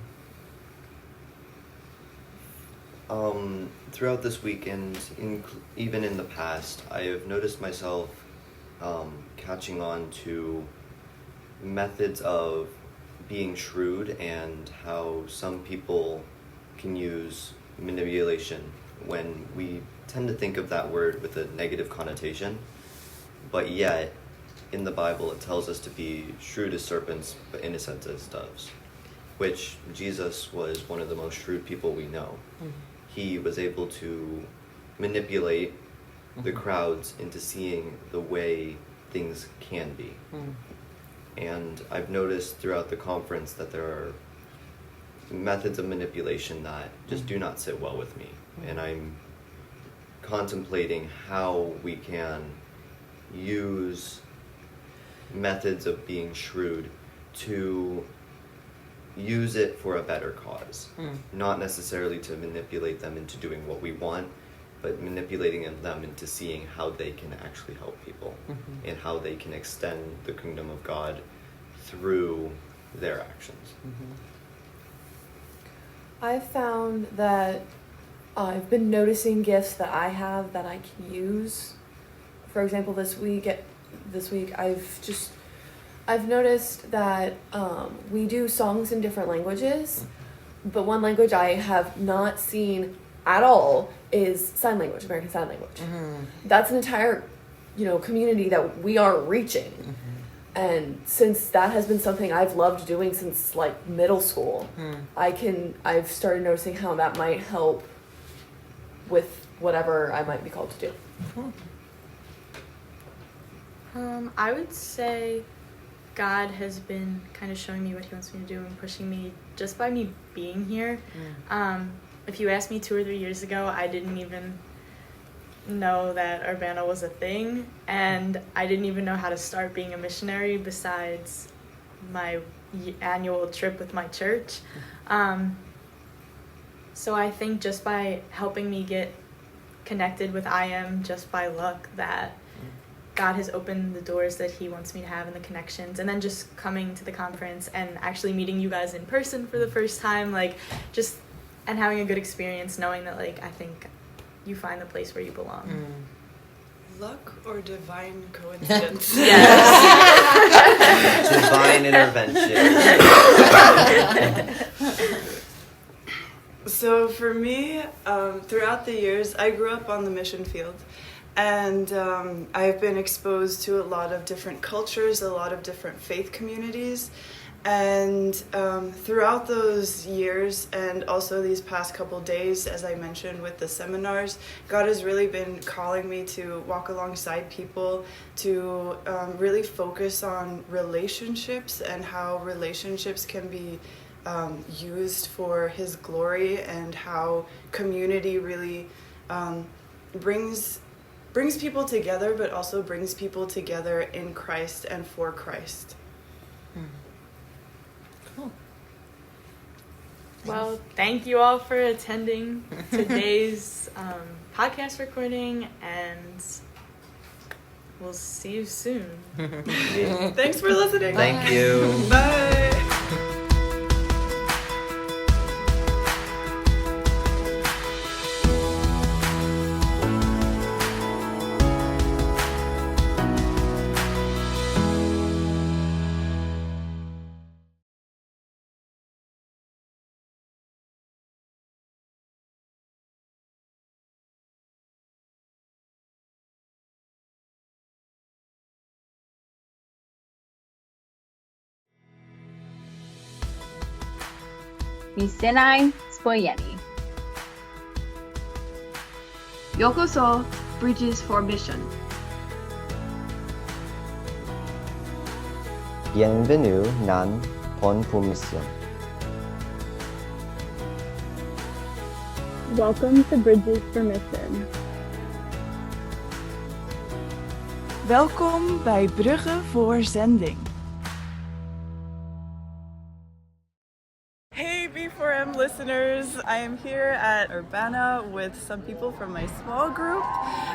C: Throughout this week and even in the past, I have noticed myself catching on to methods of being shrewd and how some people can use manipulation when we tend to think of that word with a negative connotation, but yet in the Bible it tells us to be shrewd as serpents but innocent as doves, which Jesus was one of the most shrewd people we know. He was able to manipulate the crowds into seeing the way things can be. And I've noticed throughout the conference that there are methods of manipulation that just do not sit well with me. And I'm contemplating how we can use methods of being shrewd to use it for a better cause. Not necessarily to manipulate them into doing what we want, but manipulating them into seeing how they can actually help people and how they can extend the kingdom of God through their actions.
L: I've found that I've been noticing gifts that I have that I can use. For example, this week I've just I've noticed that we do songs in different languages, but one language I have not seen at all is sign language, American Sign Language. That's an entire, community that we aren't reaching. And since that has been something I've loved doing since like middle school, I've started noticing how that might help with whatever I might be called to do.
R: I would say God has been kind of showing me what he wants me to do and pushing me just by me being here. If you asked me 2 or 3 years ago, I didn't even know that Urbana was a thing, and I didn't even know how to start being a missionary besides my annual trip with my church. So I think just by helping me get connected with IM just by luck, that God has opened the doors that he wants me to have and the connections, and then just coming to the conference and actually meeting you guys in person for the first time, and having a good experience, knowing that I think you find the place where you belong.
E: Luck or divine coincidence?
C: Yes. Divine intervention.
E: So for me, throughout the years, I grew up on the mission field. And I've been exposed to a lot of different cultures, a lot of different faith communities. And throughout those years, and also these past couple days, as I mentioned with the seminars, God has really been calling me to walk alongside people, to really focus on relationships and how relationships can be used for his glory, and how community really brings people together, but also brings people together in Christ and for Christ.
R: Cool. Well, thank you all for attending today's podcast recording, and we'll see you soon.
E: Thanks for listening.
C: Thank you.
E: Bye.
H: Misenai spojeni.
N: Yokoso, Bridges for Mission.
C: Bienvenue nan Pon pour Mission.
D: Welcome to Bridges for Mission.
E: Welkom bij Bruggen voor Zending. Hey B4M listeners, I am here at Urbana with some people from my small group,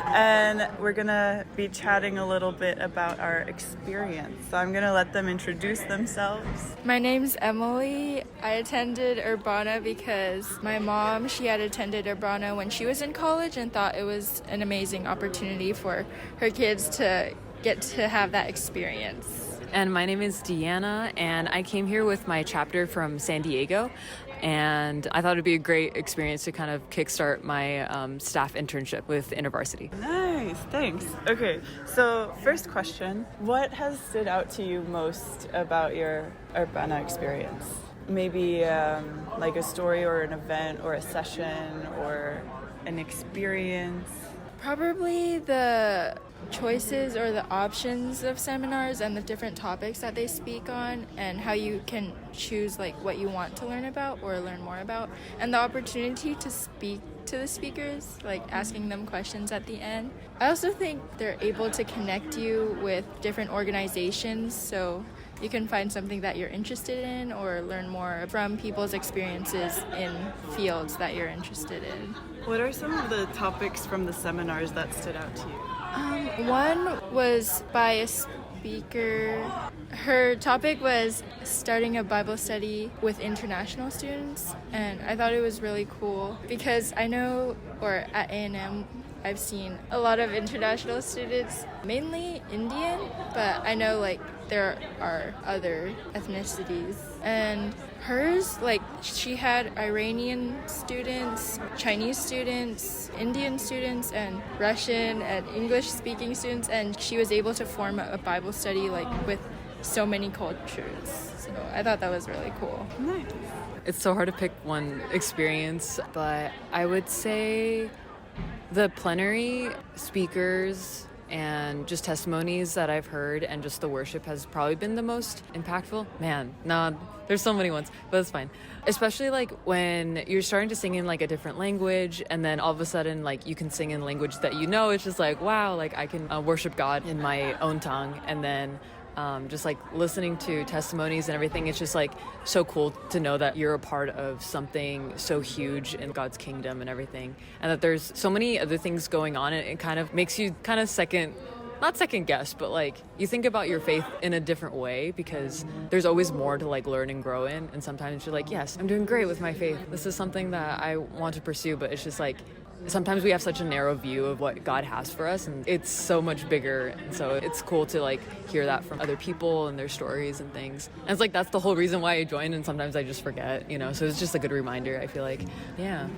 E: and we're gonna be chatting a little bit about our experience. So I'm gonna let them introduce themselves.
S: My name's Emily. I attended Urbana because my mom, she had attended Urbana when she was in college and thought it was an amazing opportunity for her kids to get to have that experience.
T: And my name is Deanna, and I came here with my chapter from San Diego, and I thought it'd be a great experience to kind of kickstart my staff internship with InterVarsity.
E: Nice, thanks. Okay, so first question, what has stood out to you most about your Urbana experience? Maybe like a story or an event or a session or an experience?
S: Probably the choices or the options of seminars and the different topics that they speak on, and how you can choose what you want to learn about or learn more about, and the opportunity to speak to the speakers, asking them questions at the end. I also think they're able to connect you with different organizations, so you can find something that you're interested in or learn more from people's experiences in fields that you're interested in.
E: What are some of the topics from the seminars that stood out to you?
S: One was by a speaker. Her topic was starting a Bible study with international students, and I thought it was really cool because I know, or at A&M, I've seen a lot of international students, mainly Indian, but I know there are other ethnicities. And hers, like, she had Iranian students, Chinese students, Indian students, and Russian and English-speaking students, and she was able to form a Bible study, like, with so many cultures. So I thought that was really cool.
E: Nice.
T: It's so hard to pick one experience, but I would say the plenary speakers and just testimonies that I've heard and just the worship has probably been the most impactful. Man, no, there's so many ones, but it's fine. Especially like when you're starting to sing in like a different language and then all of a sudden like you can sing in language that you know. It's just like, wow, like I can worship God in my own tongue. And then just like listening to testimonies and everything, it's just like so cool to know that you're a part of something so huge in God's kingdom and everything, and that there's so many other things going on, and it kind of makes you kind of not second guess, but like you think about your faith in a different way, because there's always more to like learn and grow in. And sometimes you're like, yes, I'm doing great with my faith, this is something that I want to pursue, but it's just like sometimes we have such a narrow view of what God has for us, and it's so much bigger. And so it's cool to like hear that from other people and their stories and things. And it's like that's the whole reason why I joined, and sometimes I just forget, you know. So it's just a good reminder, I feel like. Yeah.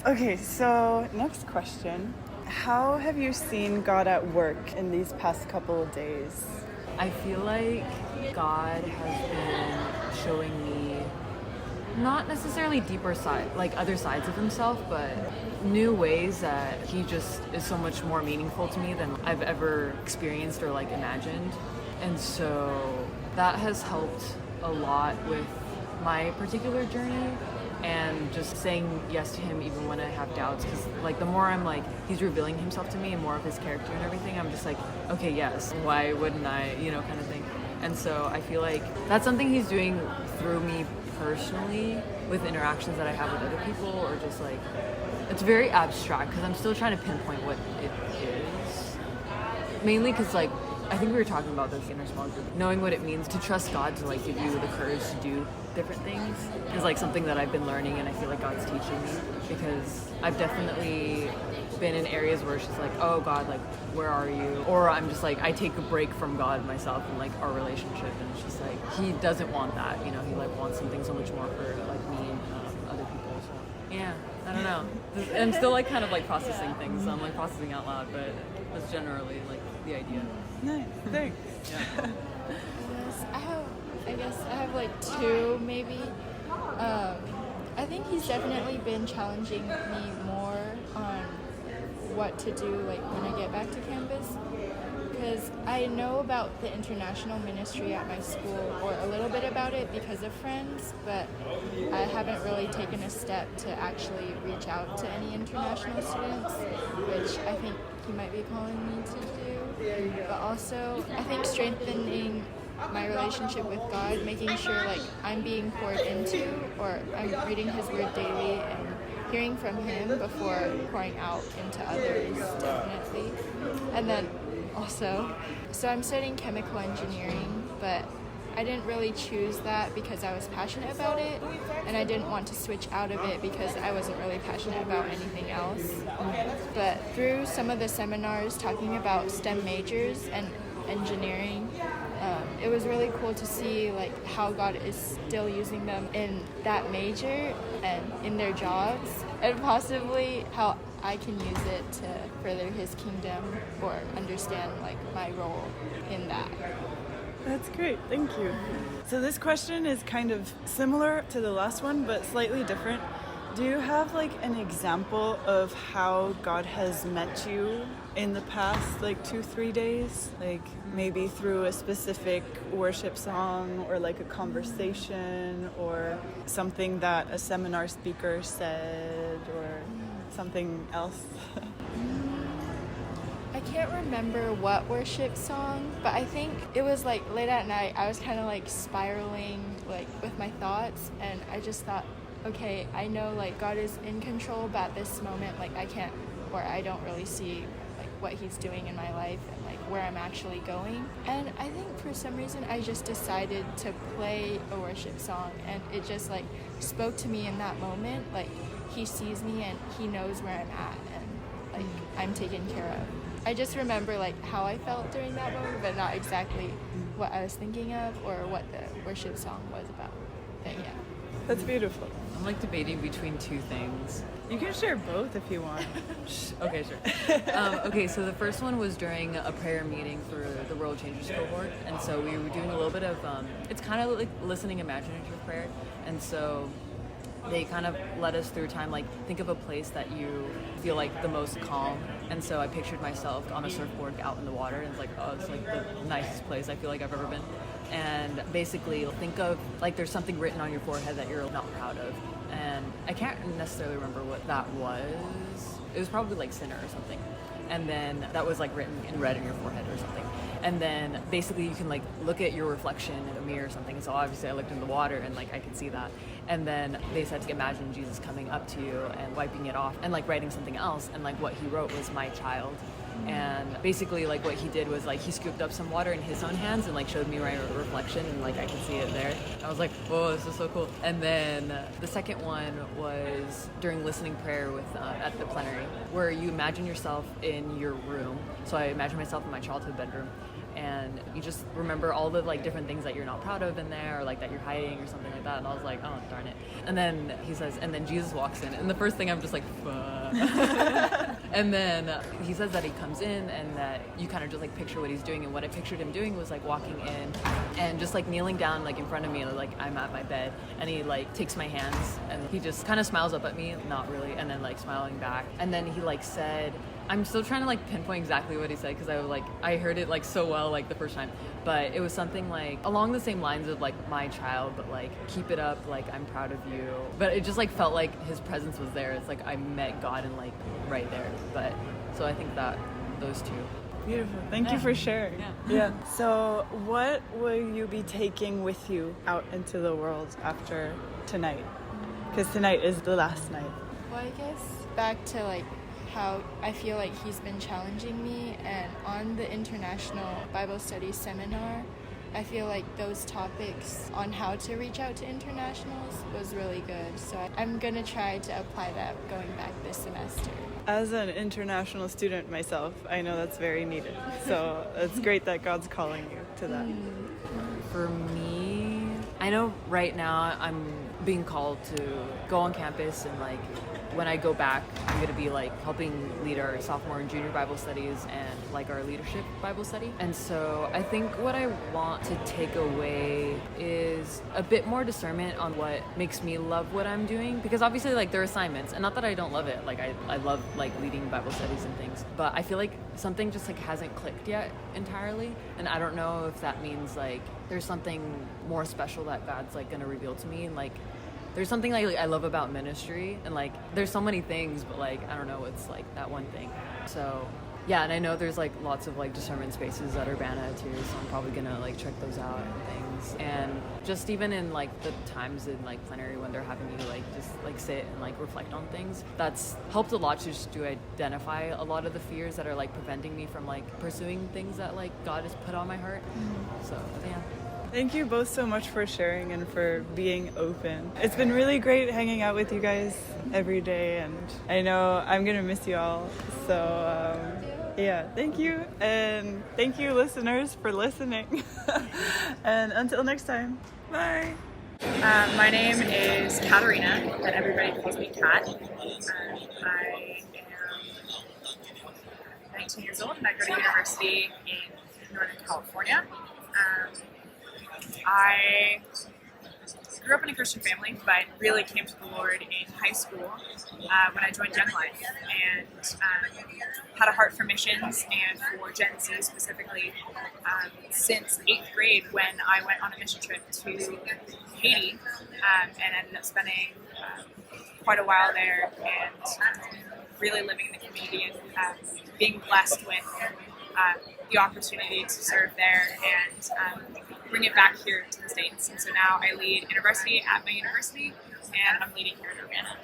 E: Okay, so next question. How have you seen God at work in these past couple of days?
T: I feel like God has been showing me not necessarily deeper side, like other sides of himself, but new ways that he just is so much more meaningful to me than I've ever experienced or like imagined. And so that has helped a lot with my particular journey, and just saying yes to him even when I have doubts, because like the more I'm like he's revealing himself to me and more of his character and everything, I'm just like, okay, yes, why wouldn't I, you know, kind of thing. And so I feel like that's something he's doing through me personally with interactions that I have with other people, or just like it's very abstract because I'm still trying to pinpoint what it is, mainly because like I think we were talking about this in our small group, knowing what it means to trust God to like give you the courage to do different things is like something that I've been learning, and I feel like God's teaching me, because I've definitely been in areas where it's just like, oh God, like where are you? Or I'm just like I take a break from God myself and like our relationship, and it's just like he doesn't want that, you know. He like wants something so much more for like me and other people. So yeah, I don't know. I'm still like kind of like processing things, so I'm like processing out loud, but that's generally like the idea.
E: Nice, thanks.
T: Yeah.
S: I guess I have like two maybe. I think he's definitely been challenging me more on what to do like when I get back to campus, because I know about the international ministry at my school, or a little bit about it because of friends, but I haven't really taken a step to actually reach out to any international students, which I think he might be calling me to do. But also I think strengthening my relationship with God, making sure like I'm being poured into, or I'm reading his word daily and hearing from him before pouring out into others, definitely. And then also, so I'm studying chemical engineering, but I didn't really choose that because I was passionate about it, and I didn't want to switch out of it because I wasn't really passionate about anything else. But through some of the seminars talking about STEM majors and engineering, it was really cool to see like how God is still using them in that major and in their jobs, and possibly how I can use it to further his kingdom or understand like my role in that.
E: That's great, thank you. So this question is kind of similar to the last one, but slightly different. Do you have like an example of how God has met you in the past like 2-3 days? Like maybe through a specific worship song, or like a conversation, or something that a seminar speaker said, or something else?
S: I can't remember what worship song, but I think it was like late at night. I was kind of like spiraling like with my thoughts, and I just thought, okay, I know like God is in control, but at this moment like I can't, or I don't really see like what he's doing in my life and like where I'm actually going. And I think for some reason I just decided to play a worship song, and it just like spoke to me in that moment. Like he sees me and he knows where I'm at, and like I'm taken care of. I just remember like how I felt during that moment, but not exactly what I was thinking of or what the worship song was about. But yeah.
E: That's beautiful.
T: I'm like debating between two things.
E: You can share both if you want.
T: Okay, sure. Okay, so the first one was during a prayer meeting for the World Changers Cohort. And so we were doing a little bit of, it's kind of like listening imaginative prayer. And so they kind of led us through time, like think of a place that you feel like the most calm. And so I pictured myself on a surfboard out in the water, and it's like, oh, it's like the nicest place I feel like I've ever been. And basically think of like there's something written on your forehead that you're not proud of. And I can't necessarily remember what that was. It was probably like sinner or something. And then that was like written in red in your forehead or something. And then basically you can like look at your reflection in a mirror or something. So obviously I looked in the water and like I could see that. And then they said to imagine Jesus coming up to you and wiping it off and like writing something else. And like what he wrote was my child. And basically like what he did was like he scooped up some water in his own hands and like showed me my reflection, and like I can see it there. I was like, whoa, this is so cool. And then the second one was during listening prayer with at the plenary, where you imagine yourself in your room. So I imagine myself in my childhood bedroom, and you just remember all the like different things that you're not proud of in there, or like that you're hiding or something like that. And I was like, oh darn it. And then he says, and then Jesus walks in, and the first thing I'm just like, fuck. And then he says that he comes in and that you kind of just like picture what he's doing. And what I pictured him doing was like walking in and just like kneeling down like in front of me, like I'm at my bed, and he like takes my hands and he just kind of smiles up at me, not really, and then like smiling back. And then he like said, I'm still trying to like pinpoint exactly what he said because I heard it like so well like the first time, but it was something like along the same lines of like my child, but like keep it up, like I'm proud of you. But it just like felt like his presence was there. It's like I met God and like right there. But so I think that those two.
E: Beautiful. Thank you for sharing. Yeah. So what will you be taking with you out into the world after tonight? Because tonight is the last night.
S: Well, I guess back to like how I feel like he's been challenging me, and on the International Bible Studies seminar, I feel like those topics on how to reach out to internationals was really good. So I'm going to try to apply that going back this semester.
E: As an international student myself, I know that's very needed. So it's great that God's calling you to that.
T: For me, I know right now I'm being called to go on campus, and like when I go back, I'm going to be like helping lead our sophomore and junior Bible studies and like our leadership Bible study. And so I think what I want to take away is a bit more discernment on what makes me love what I'm doing, because obviously like there are assignments, and not that I don't love it, like I love like leading Bible studies and things, but I feel like something just like hasn't clicked yet entirely, and I don't know if that means like there's something more special that God's like going to reveal to me. And like there's something like I love about ministry, and like there's so many things, but like I don't know, it's like that one thing. So yeah, and I know there's like lots of like discernment spaces at Urbana too, so I'm probably gonna like check those out and things. And just even in like the times in like plenary when they're having you like just like sit and like reflect on things, that's helped a lot to identify a lot of the fears that are like preventing me from like pursuing things that like God has put on my heart. So yeah.
E: Thank you both so much for sharing and for being open. It's been really great hanging out with you guys every day, and I know I'm gonna miss you all. So yeah, thank you, and thank you listeners for listening. And until next time, bye.
U: My name is Katarina, but everybody calls me Kat. I am 19 years old, and I go to university in Northern California. I grew up in a Christian family, but really came to the Lord in high school when I joined Young Life, and had a heart for missions and for Gen Z specifically since 8th grade, when I went on a mission trip to Haiti and ended up spending quite a while there, and really living in the community and being blessed with the opportunity to serve there and bring it back here to the States. And so now I lead university at my university, and I'm leading here in Urbana.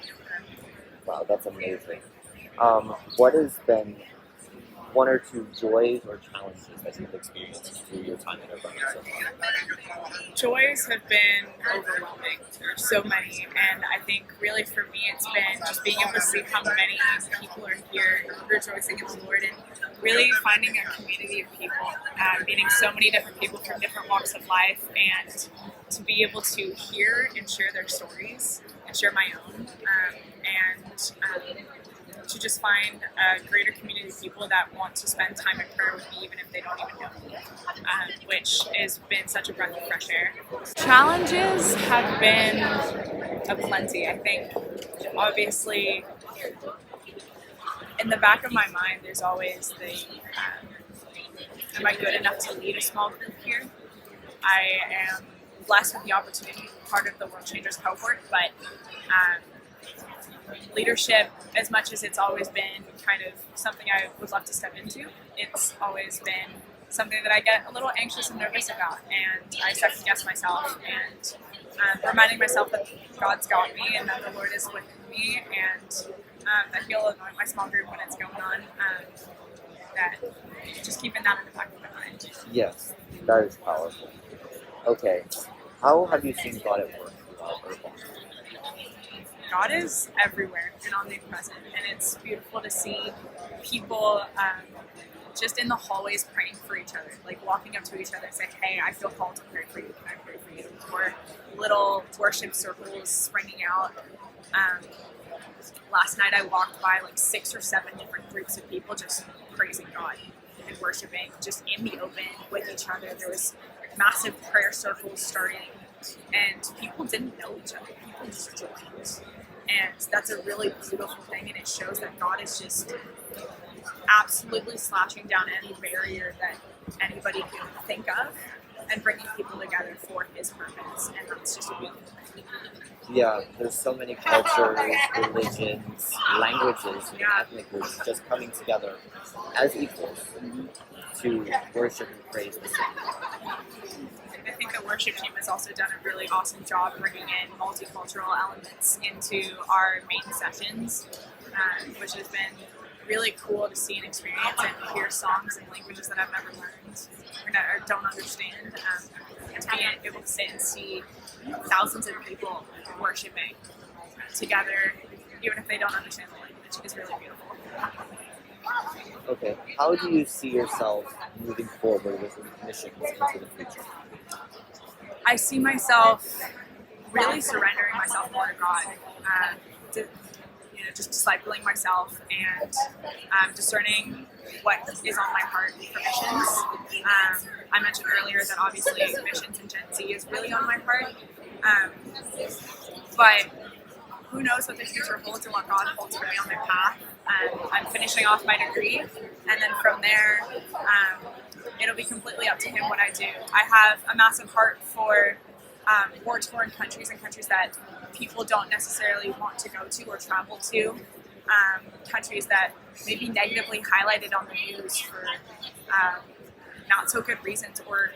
V: Wow, that's amazing. What has been
C: one or two joys or challenges that you've experienced through your time at Urbana so far?
U: Joys have been overwhelming. There's so many, and I think really for me it's been just being able to see how many people are here rejoicing in the Lord and really finding a community of people, meeting so many different people from different walks of life, and to be able to hear and share their stories and share my own, and to just find a greater community of people that want to spend time in prayer with me even if they don't even know me, which has been such a breath of fresh air. Challenges have been aplenty. I think obviously in the back of my mind there's always the am I good enough to lead a small group here? I am blessed with the opportunity to be part of the World Changers Cohort, but leadership, as much as it's always been kind of something I would love to step into, it's always been something that I get a little anxious and nervous about, and I second guess myself, and reminding myself that God's got me and that the Lord is with me, and that He'll anoint my small group when it's going on, that just keeping that in the back of my mind.
C: Yes, that is powerful. Okay, how have you seen God at work throughout Urbana?
U: God is everywhere and omnipresent, and it's beautiful to see people just in the hallways praying for each other, like walking up to each other and saying, hey, I feel called to pray for you, can I pray for you? Or little worship circles springing out. Last night I walked by like 6 or 7 different groups of people just praising God and worshiping just in the open with each other. There was massive prayer circles starting, and people didn't know each other. People just joined. And that's a really beautiful thing, and it shows that God is just absolutely slashing down any barrier that anybody can think of and bringing people together for His purpose, and that's just a beautiful thing.
C: Yeah, there's so many cultures, religions, languages, and ethnic groups just coming together as equals to worship and praise the Savior.
U: I think the worship team has also done a really awesome job bringing in multicultural elements into our main sessions, which has been really cool to see and experience and hear songs in languages that I've never learned or don't understand, and to be able to sit and see thousands of people worshiping together, even if they don't understand the language, is really beautiful.
C: Okay, how do you see yourself moving forward with missions into the future?
U: I see myself really surrendering myself more to God, just discipling myself and discerning what is on my heart for missions. I mentioned earlier that obviously missions in Gen Z is really on my heart, but who knows what the future holds and what God holds for me on my path. I'm finishing off my degree, and then from there, it'll be completely up to Him what I do. I have a massive heart for war-torn countries and countries that people don't necessarily want to go to or travel to, countries that may be negatively highlighted on the news for not so good reasons, or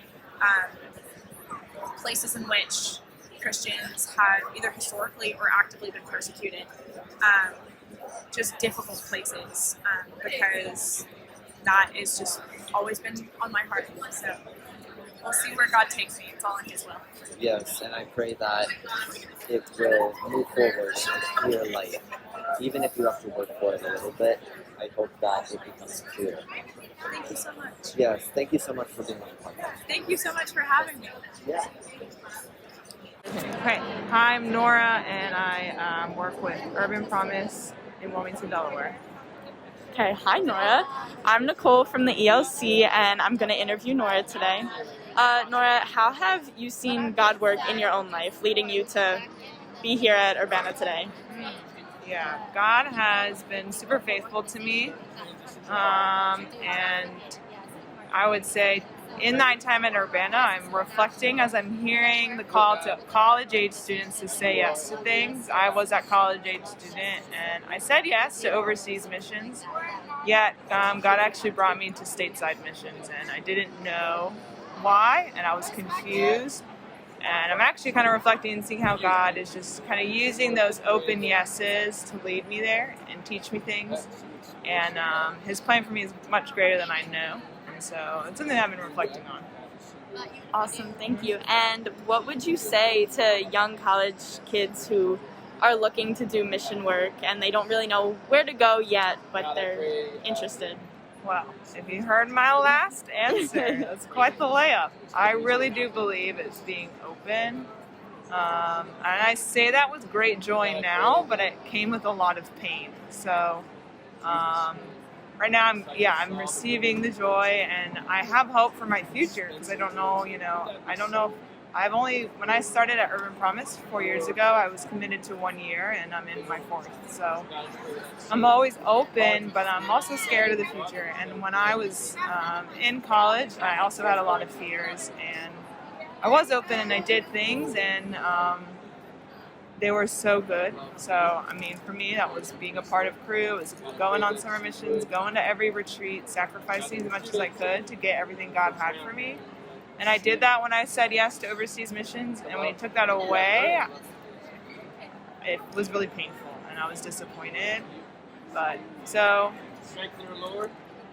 U: places in which Christians have either historically or actively been persecuted. Just difficult places, because that is just always been on my heart. So we'll see where God takes me. It's all in His will.
C: Yes, and I pray that it will move forward in a clear light. Even if you have to work for it a little bit, I hope that it becomes clear.
U: Thank you so much.
C: Yes, thank you so much for being on the podcast.
U: Thank you so much for having me.
C: Yeah.
F: Okay, I'm Nora, and I work with Urban Promise in Wilmington, Delaware.
V: Okay, hi Nora. I'm Nicole from the ELC, and I'm going to interview Nora today. Nora, how have you seen God work in your own life, leading you to be here at Urbana today?
F: Yeah, God has been super faithful to me, and I would say in that time at Urbana, I'm reflecting as I'm hearing the call to college-age students to say yes to things. I was that college-age student, and I said yes to overseas missions, yet God actually brought me to stateside missions, and I didn't know why, and I was confused, And I'm actually kind of reflecting and seeing how God is just kind of using those open yeses to lead me there and teach me things. And his plan for me is much greater than I know. And so it's something I've been reflecting on.
V: Awesome, thank you. And what would you say to young college kids who are looking to do mission work and they don't really know where to go yet, but they're interested?
F: Well, if you heard my last answer, that's quite the layup. I really do believe it's being open. And I say that with great joy now, but it came with a lot of pain. So right now I'm receiving the joy, and I have hope for my future because I don't know, when I started at Urban Promise 4 years ago, I was committed to 1 year, and I'm in my 4th. So I'm always open, but I'm also scared of the future. And when I was in college, I also had a lot of fears, and I was open and I did things, and they were so good. So, I mean, for me, that was being a part of crew, it was going on summer missions, going to every retreat, sacrificing as much as I could to get everything God had for me. And I did that when I said yes to overseas missions, and when he took that away, it was really painful, and I was disappointed. But so,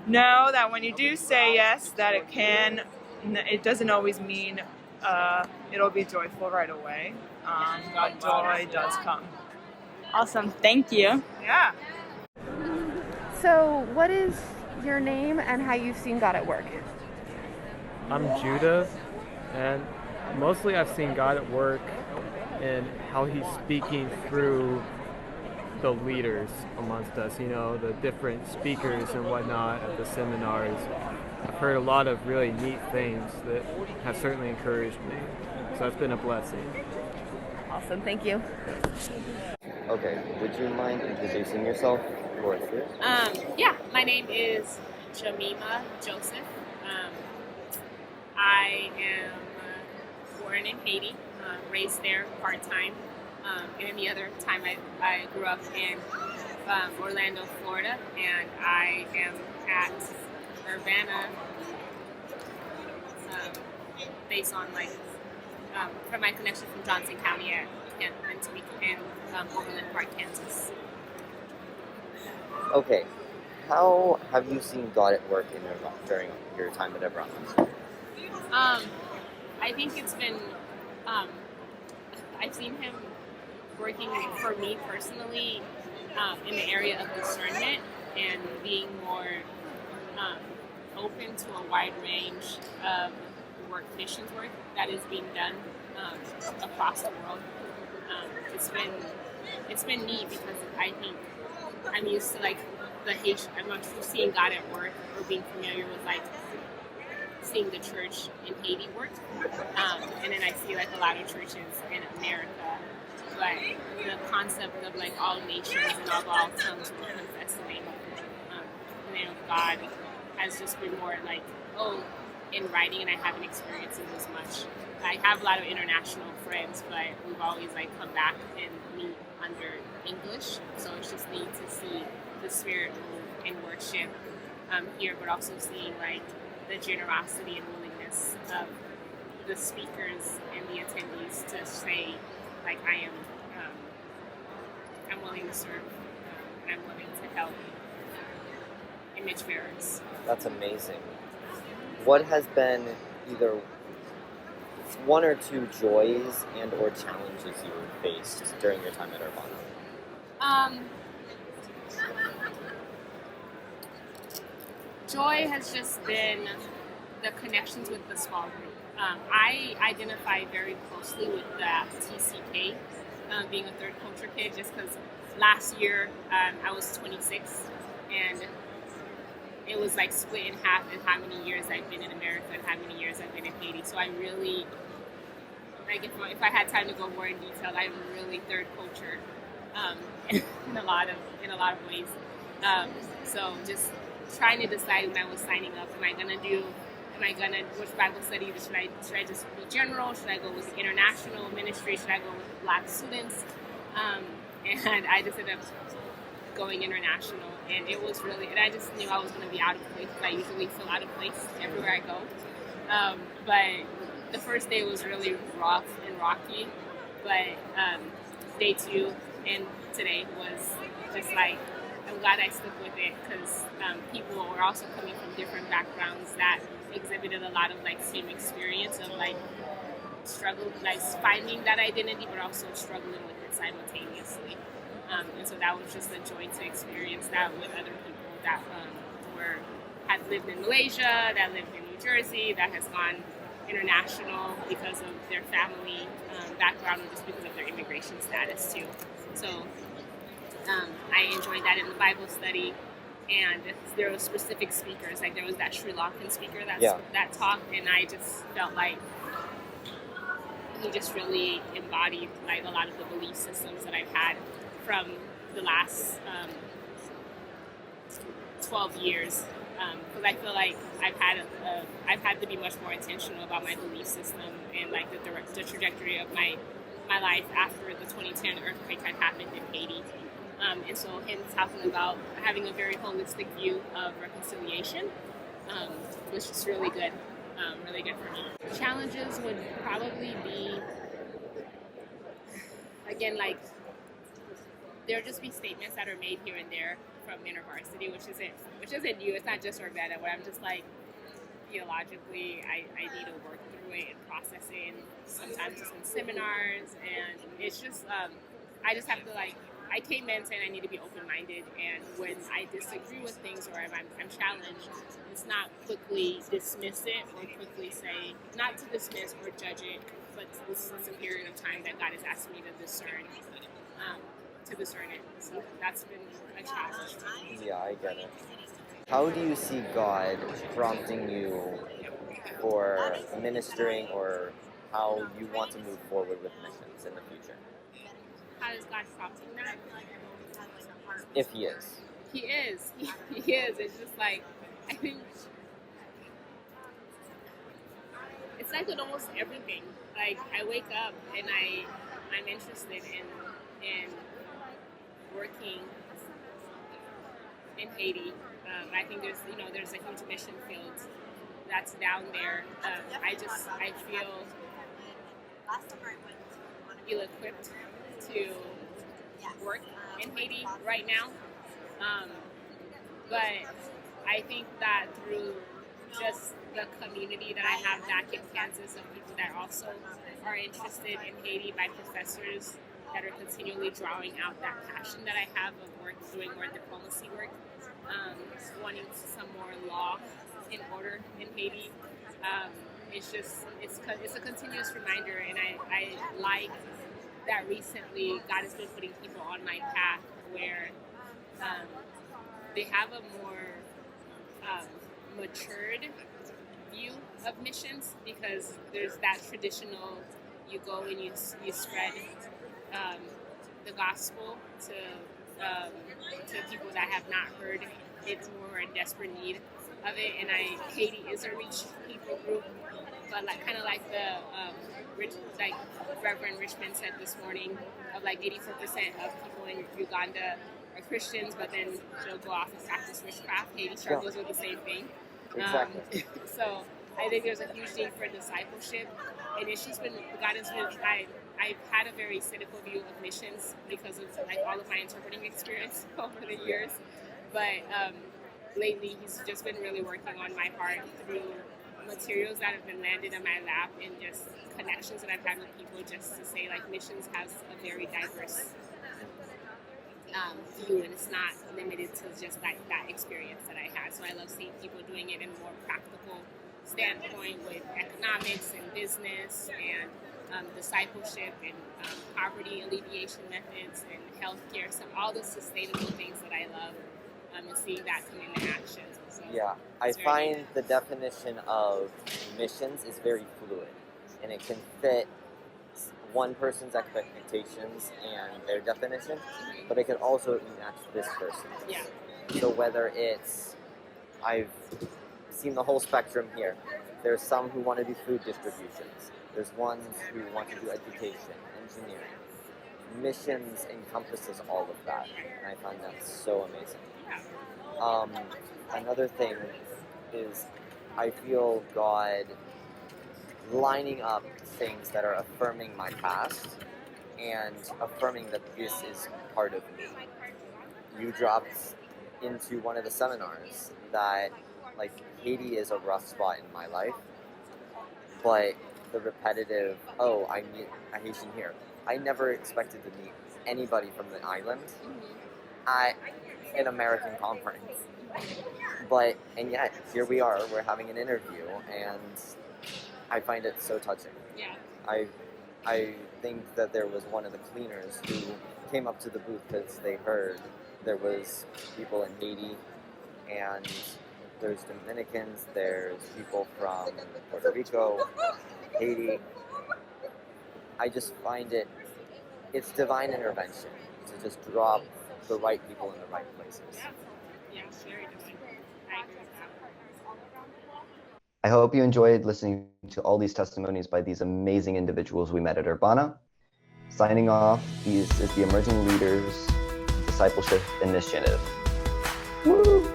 F: know that when you do say yes, that it doesn't always mean it'll be joyful right away, but joy does come.
V: Awesome, thank you.
F: Yeah.
A: So, what is your name and how you've seen God at work?
G: I'm Judah, and mostly I've seen God at work in how he's speaking through the leaders amongst us, the different speakers and whatnot at the seminars. I've heard a lot of really neat things that have certainly encouraged me, so that's been a blessing.
A: Awesome, thank you.
C: Okay, would you mind introducing yourself for us here?
W: Yeah, my name is Jamima Joseph. I am born in Haiti, raised there part-time, and the other time I grew up in Orlando, Florida, and I am at Urbana based on from my connection from Johnson County and Overland Park, Kansas.
C: Okay, how have you seen God at work during your time at Urbana?
W: I think it's been, I've seen him working for me personally in the area of discernment and being more open to a wide range of missions work that is being done across the world. It's been neat because I think I'm used to the Haitian. I'm not used to seeing God at work or being familiar with seeing the church in Haiti work, and then I see a lot of churches in America. But the concept of all nations and of all tongues will confess the name of God has just been more in writing, and I haven't experienced it as much. I have a lot of international friends, but we've always come back and meet under English, so it's just neat to see the Spirit move in worship here, but also seeing the generosity and willingness of the speakers and the attendees to say I'm willing to serve, and I'm willing to help image bearers.
C: That's amazing. What has been either one or two joys and or challenges you faced during your time at Urbana?
W: Joy has just been the connections with the small group. I identify very closely with the TCK, being a third culture kid, just because last year I was 26, and it was split in half in how many years I've been in America and how many years I've been in Haiti. So I really, if I had time to go more in detail, I'm really third culture in a lot of ways. So just trying to decide when I was signing up, which Bible study, should I just be general? Should I go with the international ministry? Should I go with Black students? And I just ended up going international, and it was really, and I just knew I was going to be out of place, because I usually feel out of place everywhere I go. But the first day was really rough and rocky, but day 2 and today was just like, I'm glad I stuck with it because people were also coming from different backgrounds that exhibited a lot of like same experience of like struggle, like finding that identity, but also struggling with it simultaneously. And so that was just a joy to experience that with other people that had lived in Malaysia, that lived in New Jersey, that has gone international because of their family background or just because of their immigration status too. So I enjoyed that in the Bible study, and there were specific speakers. Like there was that Sri Lankan speaker that talked, and I just felt like he just really embodied like a lot of the belief systems that I've had from the last 12 years. Because I feel like I've had to be much more intentional about my belief system and like the trajectory of my life after the 2010 earthquake had happened in Haiti. And so him talking about having a very holistic view of reconciliation was just really good for me. Challenges would probably be, again, like there'll just be statements that are made here and there from InterVarsity, which isn't new. It's not just Urbana, where I'm just like, theologically, I need to work through it and process it. And sometimes it's in seminars, and it's just, I just have to like, I came in saying I need to be open-minded, and when I disagree with things or if I'm challenged, it's not quickly dismiss it or quickly say, not to dismiss or judge it, but this is a period of time that God has asked me to discern it. So that's been a challenge.
C: Yeah, I get it. How do you see God prompting you for ministering, or how you want to move forward with missions in the future?
W: How is God prompting that?
C: If He is.
W: He is. He is. It's just like, I think it's like with almost everything. Like I wake up and I'm interested in working in Haiti. I think there's a huge mission field that's down there. I feel ill-equipped to work in Haiti right now. But I think that through just the community that I have back in Kansas of people that also are interested in Haiti, by professors that are continually drawing out that passion that I have of doing more diplomacy work, wanting some more law in order in Haiti. It's a continuous reminder, and I like that recently God has been putting people on my path where they have a more matured view of missions, because there's that traditional, you go and you spread the gospel to people that have not heard it, who are in desperate need of it. And Haiti is a rich people group, but like kind of like the Reverend Richmond said this morning, of like 84% of people in Uganda are Christians, but then they'll go off and practice witchcraft. Haiti struggles with the same thing.
C: Exactly.
W: So I think there's a huge need for discipleship, and it's just been, God has been, I've had a very cynical view of missions because of like all of my interpreting experience over the years, but lately He's just been really working on my heart through materials that have been landed in my lap and just connections that I've had with people, just to say like missions has a very diverse view, and it's not limited to just like that experience that I had. So I love seeing people doing it in a more practical standpoint with economics and business and discipleship and poverty alleviation methods and healthcare, all the sustainable things that I love, and seeing that come into action. So
C: Yeah, I find the definition of missions is very fluid, and it can fit one person's expectations and their definition, but it can also match this person.
W: Yeah.
C: So whether it's, I've seen the whole spectrum here. There's some who want to do food distributions. There's ones who want to do education, engineering. Missions encompasses all of that, and I find that so amazing. Another thing is, I feel God
B: lining up things that are affirming my past and affirming that this is part of me. You dropped into one of the seminars that, like, Haiti is a rough spot in my life, but the repetitive, oh, I meet a Haitian here. I never expected to meet anybody from the island at an American conference. And yet, here we are, we're having an interview, and I find it so touching.
W: Yeah.
B: I think that there was one of the cleaners who came up to the booth because they heard there was people in Haiti, and there's Dominicans, there's people from Puerto Rico, Haiti. I just find it's divine intervention to just drop the right people in the right places.
W: Yeah, very different. I agree with that.
C: I hope you enjoyed listening to all these testimonies by these amazing individuals we met at Urbana. Signing off, this is the Emerging Leaders Discipleship Initiative. Woo!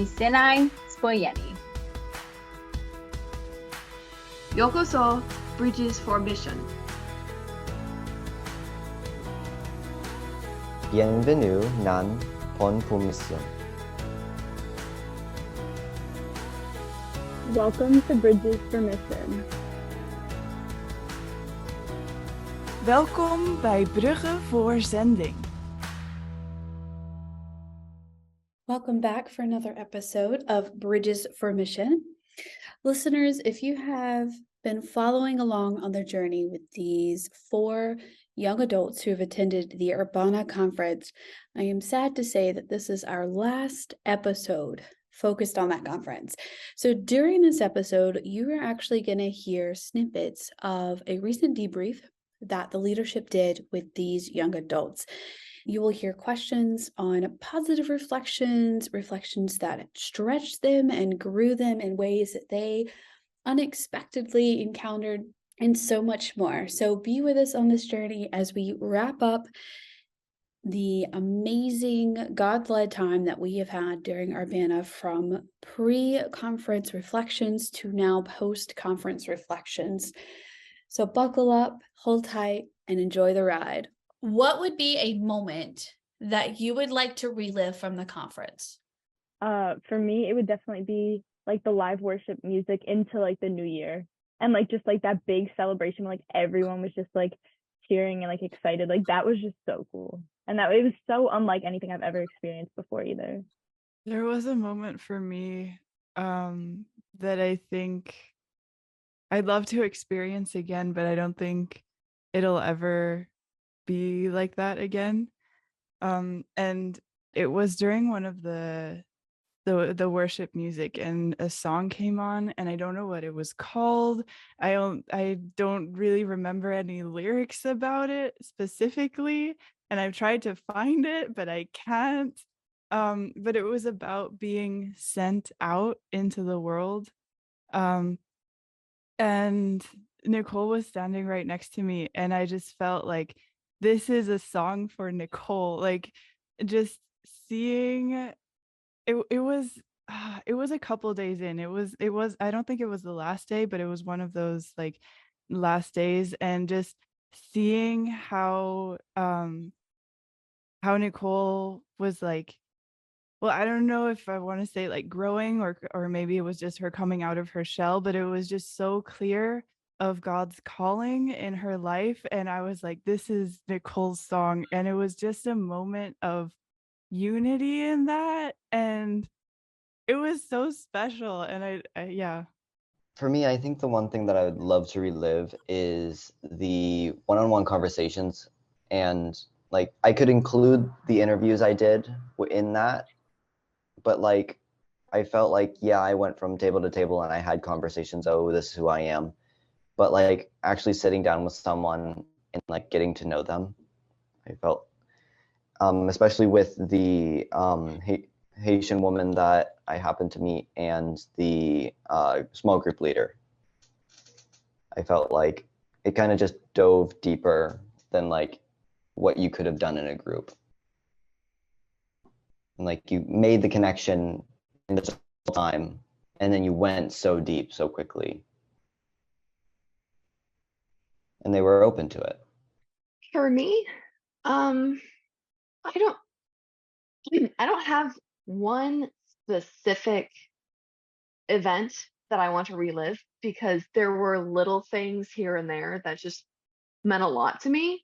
H: Sinai Spoyeni.
N: Yokoso, Bridges for Mission.
C: Bienvenue nan Pon pour Mission.
D: Welcome to Bridges for Mission.
E: Welkom bij Bruggen voor Zending.
I: Welcome back for another episode of Bridges for Mission. Listeners, if you have been following along on the journey with these 4 young adults who have attended the Urbana conference, I am sad to say that this is our last episode focused on that conference. So during this episode, you are actually going to hear snippets of a recent debrief that the leadership did with these young adults. You will hear questions on positive reflections that stretched them and grew them in ways that they unexpectedly encountered, and so much more. So be with us on this journey as we wrap up the amazing God-led time that we have had during Urbana, from pre-conference reflections to now post-conference reflections. So buckle up, hold tight, and enjoy the ride.
M: What would be a moment that you would like to relive from the conference?
D: For me, it would definitely be like the live worship music into like the new year, and like just like that big celebration where like everyone was just like cheering and like excited. Like that was just so cool, and that it was so unlike anything I've ever experienced before either.
E: There was a moment for me that I think I'd love to experience again, but I don't think it'll ever be like that again. And it was during one of the worship music, and a song came on, and I don't know what it was called. I don't really remember any lyrics about it specifically, and I've tried to find it, but I can't. But it was about being sent out into the world. And Nicole was standing right next to me, and I just felt like this is a song for Nicole. Like, just seeing it was a couple days in. It was I don't think it was the last day, but it was one of those like last days, and just seeing how Nicole was like, well, I don't know if I want to say like growing, or maybe it was just her coming out of her shell, but it was just so clear of God's calling in her life. And I was like, this is Nicole's song. And it was just a moment of unity in that. And it was so special. And yeah.
C: For me, I think the one thing that I would love to relive is the one-on-one conversations. And like, I could include the interviews I did in that, but like, I felt like, yeah, I went from table to table and I had conversations. Oh, this is who I am. But like actually sitting down with someone and like getting to know them. I felt, especially with the Haitian woman that I happened to meet and the small group leader. I felt like it kind of just dove deeper than like what you could have done in a group. And like you made the connection in the time, and then you went so deep so quickly. And they were open to it.
J: For me, I don't have one specific event that I want to relive because there were little things here and there that just meant a lot to me.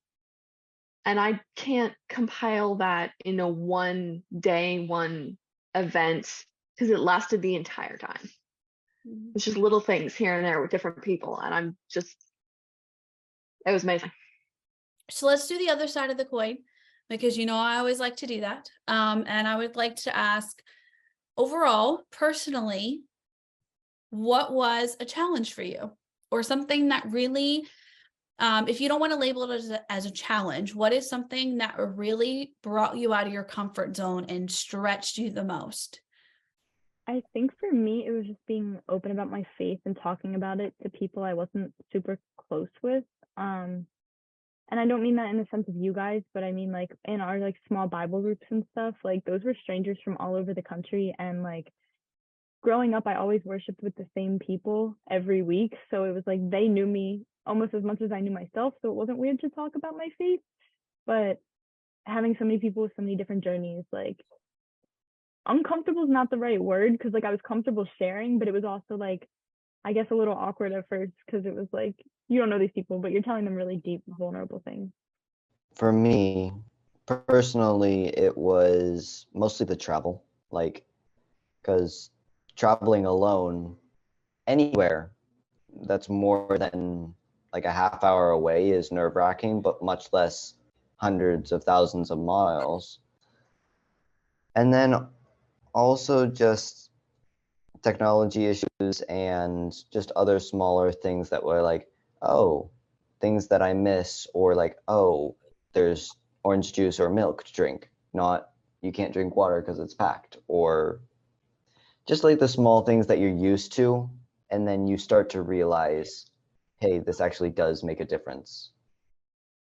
J: And I can't compile that in a one day, one event because it lasted the entire time. It's just little things here and there with different people. And it was amazing.
M: So let's do the other side of the coin because, I always like to do that. And I would like to ask overall, personally, what was a challenge for you or something that really, if you don't want to label it as a challenge, what is something that really brought you out of your comfort zone and stretched you the most?
D: I think for me, it was just being open about my faith and talking about it to people I wasn't super close with. And I don't mean that in the sense of you guys, but I mean like in our like small Bible groups and stuff, like those were strangers from all over the country. And like growing up, I always worshiped with the same people every week. So it was like they knew me almost as much as I knew myself. So it wasn't weird to talk about my faith. But having so many people with so many different journeys, like uncomfortable is not the right word because like I was comfortable sharing, but it was also like I guess a little awkward at first because it was like you don't know these people, but you're telling them really deep, vulnerable things.
C: For me, personally, it was mostly the travel, like, because traveling alone anywhere that's more than like a half hour away is nerve-wracking, but much less hundreds of thousands of miles. And then also just technology issues and just other smaller things that were like, oh, things that I miss, or like, oh, there's orange juice or milk to drink, not you can't drink water because it's packed, or just like the small things that you're used to, and then you start to realize, hey, this actually does make a difference.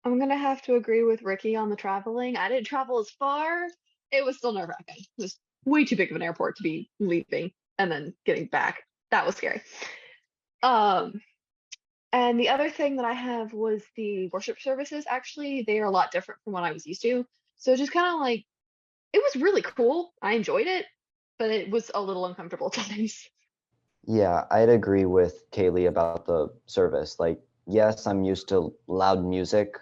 J: I'm gonna have to agree with Ricky on the traveling. I didn't travel as far. It was still nerve-wracking. It was way too big of an airport to be leaving and then getting back. That was scary. And the other thing that I have was the worship services. Actually, they are a lot different from what I was used to. So just kind of like, it was really cool. I enjoyed it, but it was a little uncomfortable at times.
C: Yeah, I'd agree with Kaylee about the service. Like, yes, I'm used to loud music,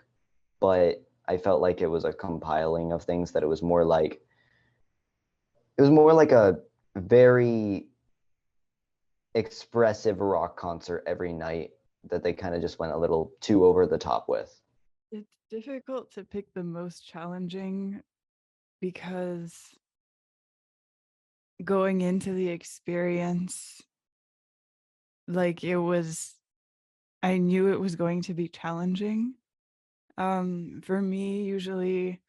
C: but I felt like it was a compiling of things that it was more like a very expressive rock concert every night that they kind of just went a little too over the top with.
E: It's difficult to pick the most challenging because going into the experience, like I knew it was going to be challenging. For me, usually,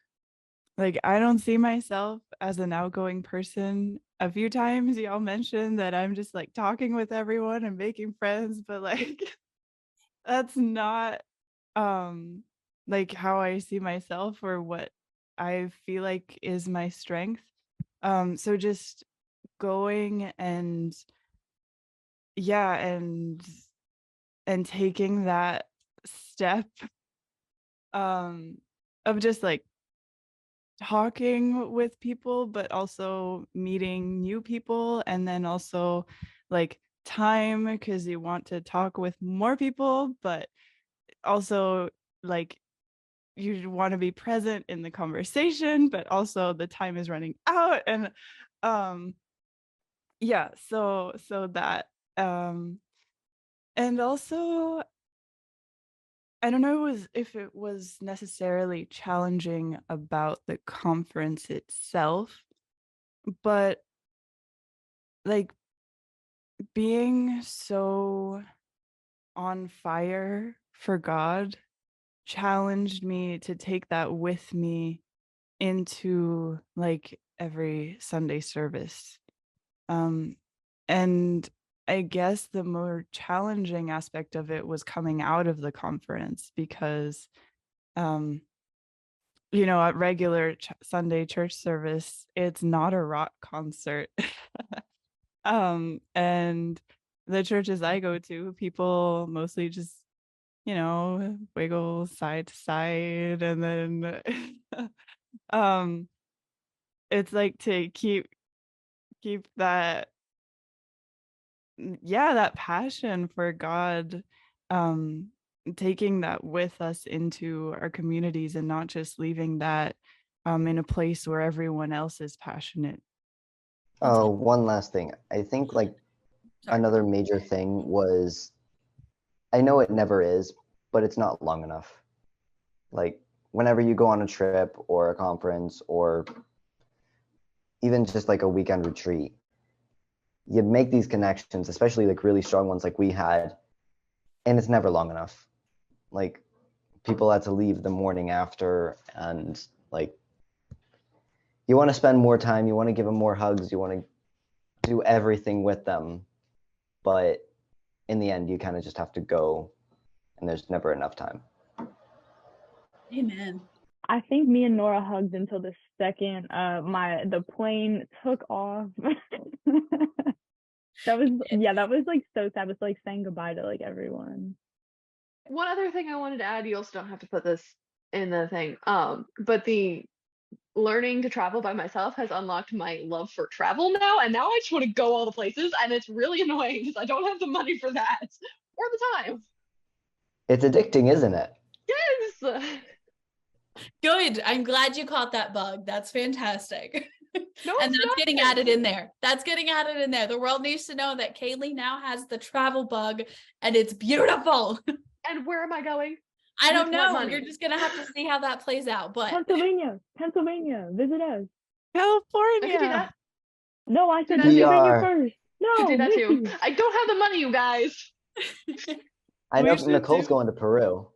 E: like I don't see myself as an outgoing person. A few times y'all mentioned that I'm just like talking with everyone and making friends, but like that's not like how I see myself or what I feel like is my strength. So just going and yeah, and taking that step of just like talking with people, but also meeting new people, and then also like time because you want to talk with more people, but also like you want to be present in the conversation, but also the time is running out. And yeah, so that and also I don't know if it was necessarily challenging about the conference itself, but like being so on fire for God challenged me to take that with me into like every Sunday service. And I guess the more challenging aspect of it was coming out of the conference because, at regular Sunday church service, it's not a rock concert. And the churches I go to, people mostly just, wiggle side to side, and then it's like to keep that that passion for God, taking that with us into our communities and not just leaving that in a place where everyone else is passionate.
C: Oh, one last thing. I think another major thing was, I know it never is, but it's not long enough. Like whenever you go on a trip or a conference or even just like a weekend retreat, you make these connections, especially like really strong ones like we had, and it's never long enough. Like people had to leave the morning after, and like you want to spend more time, you want to give them more hugs, you want to do everything with them, but in the end you kind of just have to go, and there's never enough time.
M: Amen.
D: I think me and Nora hugged until the second the plane took off. That was like so sad. It was like saying goodbye to like everyone.
J: One other thing I wanted to add, you also don't have to put this in the thing, but the learning to travel by myself has unlocked my love for travel now, and now I just want to go all the places, and it's really annoying because I don't have the money for that or the time.
C: It's addicting, isn't it?
J: Yes.
M: Good. I'm glad you caught that bug. That's fantastic.
J: No,
M: and that's getting added in there. That's getting added in there. The world needs to know that Kaylee now has the travel bug, and it's beautiful.
J: And where am I going?
M: I don't know. You're just gonna have to see how that plays out. But
D: Pennsylvania, visit us.
E: California.
J: I could do that.
D: No, I said
J: Do that
D: Pennsylvania
C: too.
D: first. No,
J: Could do that too.
D: Nikki.
J: I don't have the money, you guys.
C: I know Nicole's going to Peru.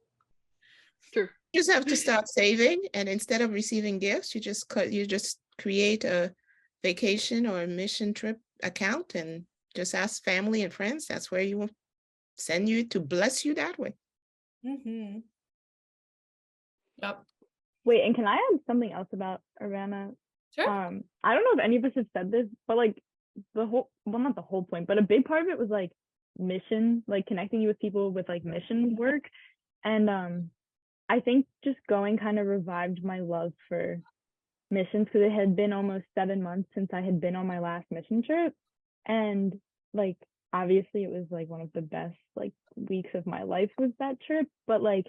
J: True.
K: You just have to start saving, and instead of receiving gifts, you just create a vacation or a mission trip account and just ask family and friends. That's where you will send you to bless you that way.
M: Mm-hmm. Yep.
D: Wait, and can I add something else about Urbana?
M: Sure.
D: I don't know if any of us have said this, but like not the whole point, but a big part of it was like mission, like connecting you with people with like mission work. And I think just going kind of revived my love for missions, because it had been almost 7 months since I had been on my last mission trip. And like obviously it was like one of the best like weeks of my life was that trip, but like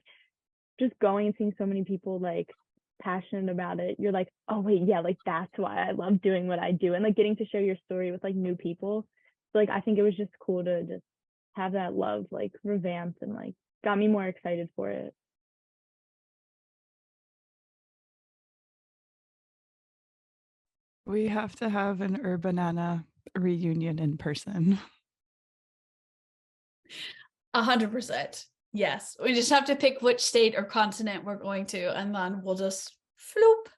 D: just going and seeing so many people like passionate about it, you're like, oh wait, yeah, like that's why I love doing what I do, and like getting to share your story with like new people. So like I think it was just cool to just have that love like revamped, and like got me more excited for it.
E: We have to have an Urbanana reunion in person.
M: 100%. Yes. We just have to pick which state or continent we're going to, and then we'll just floop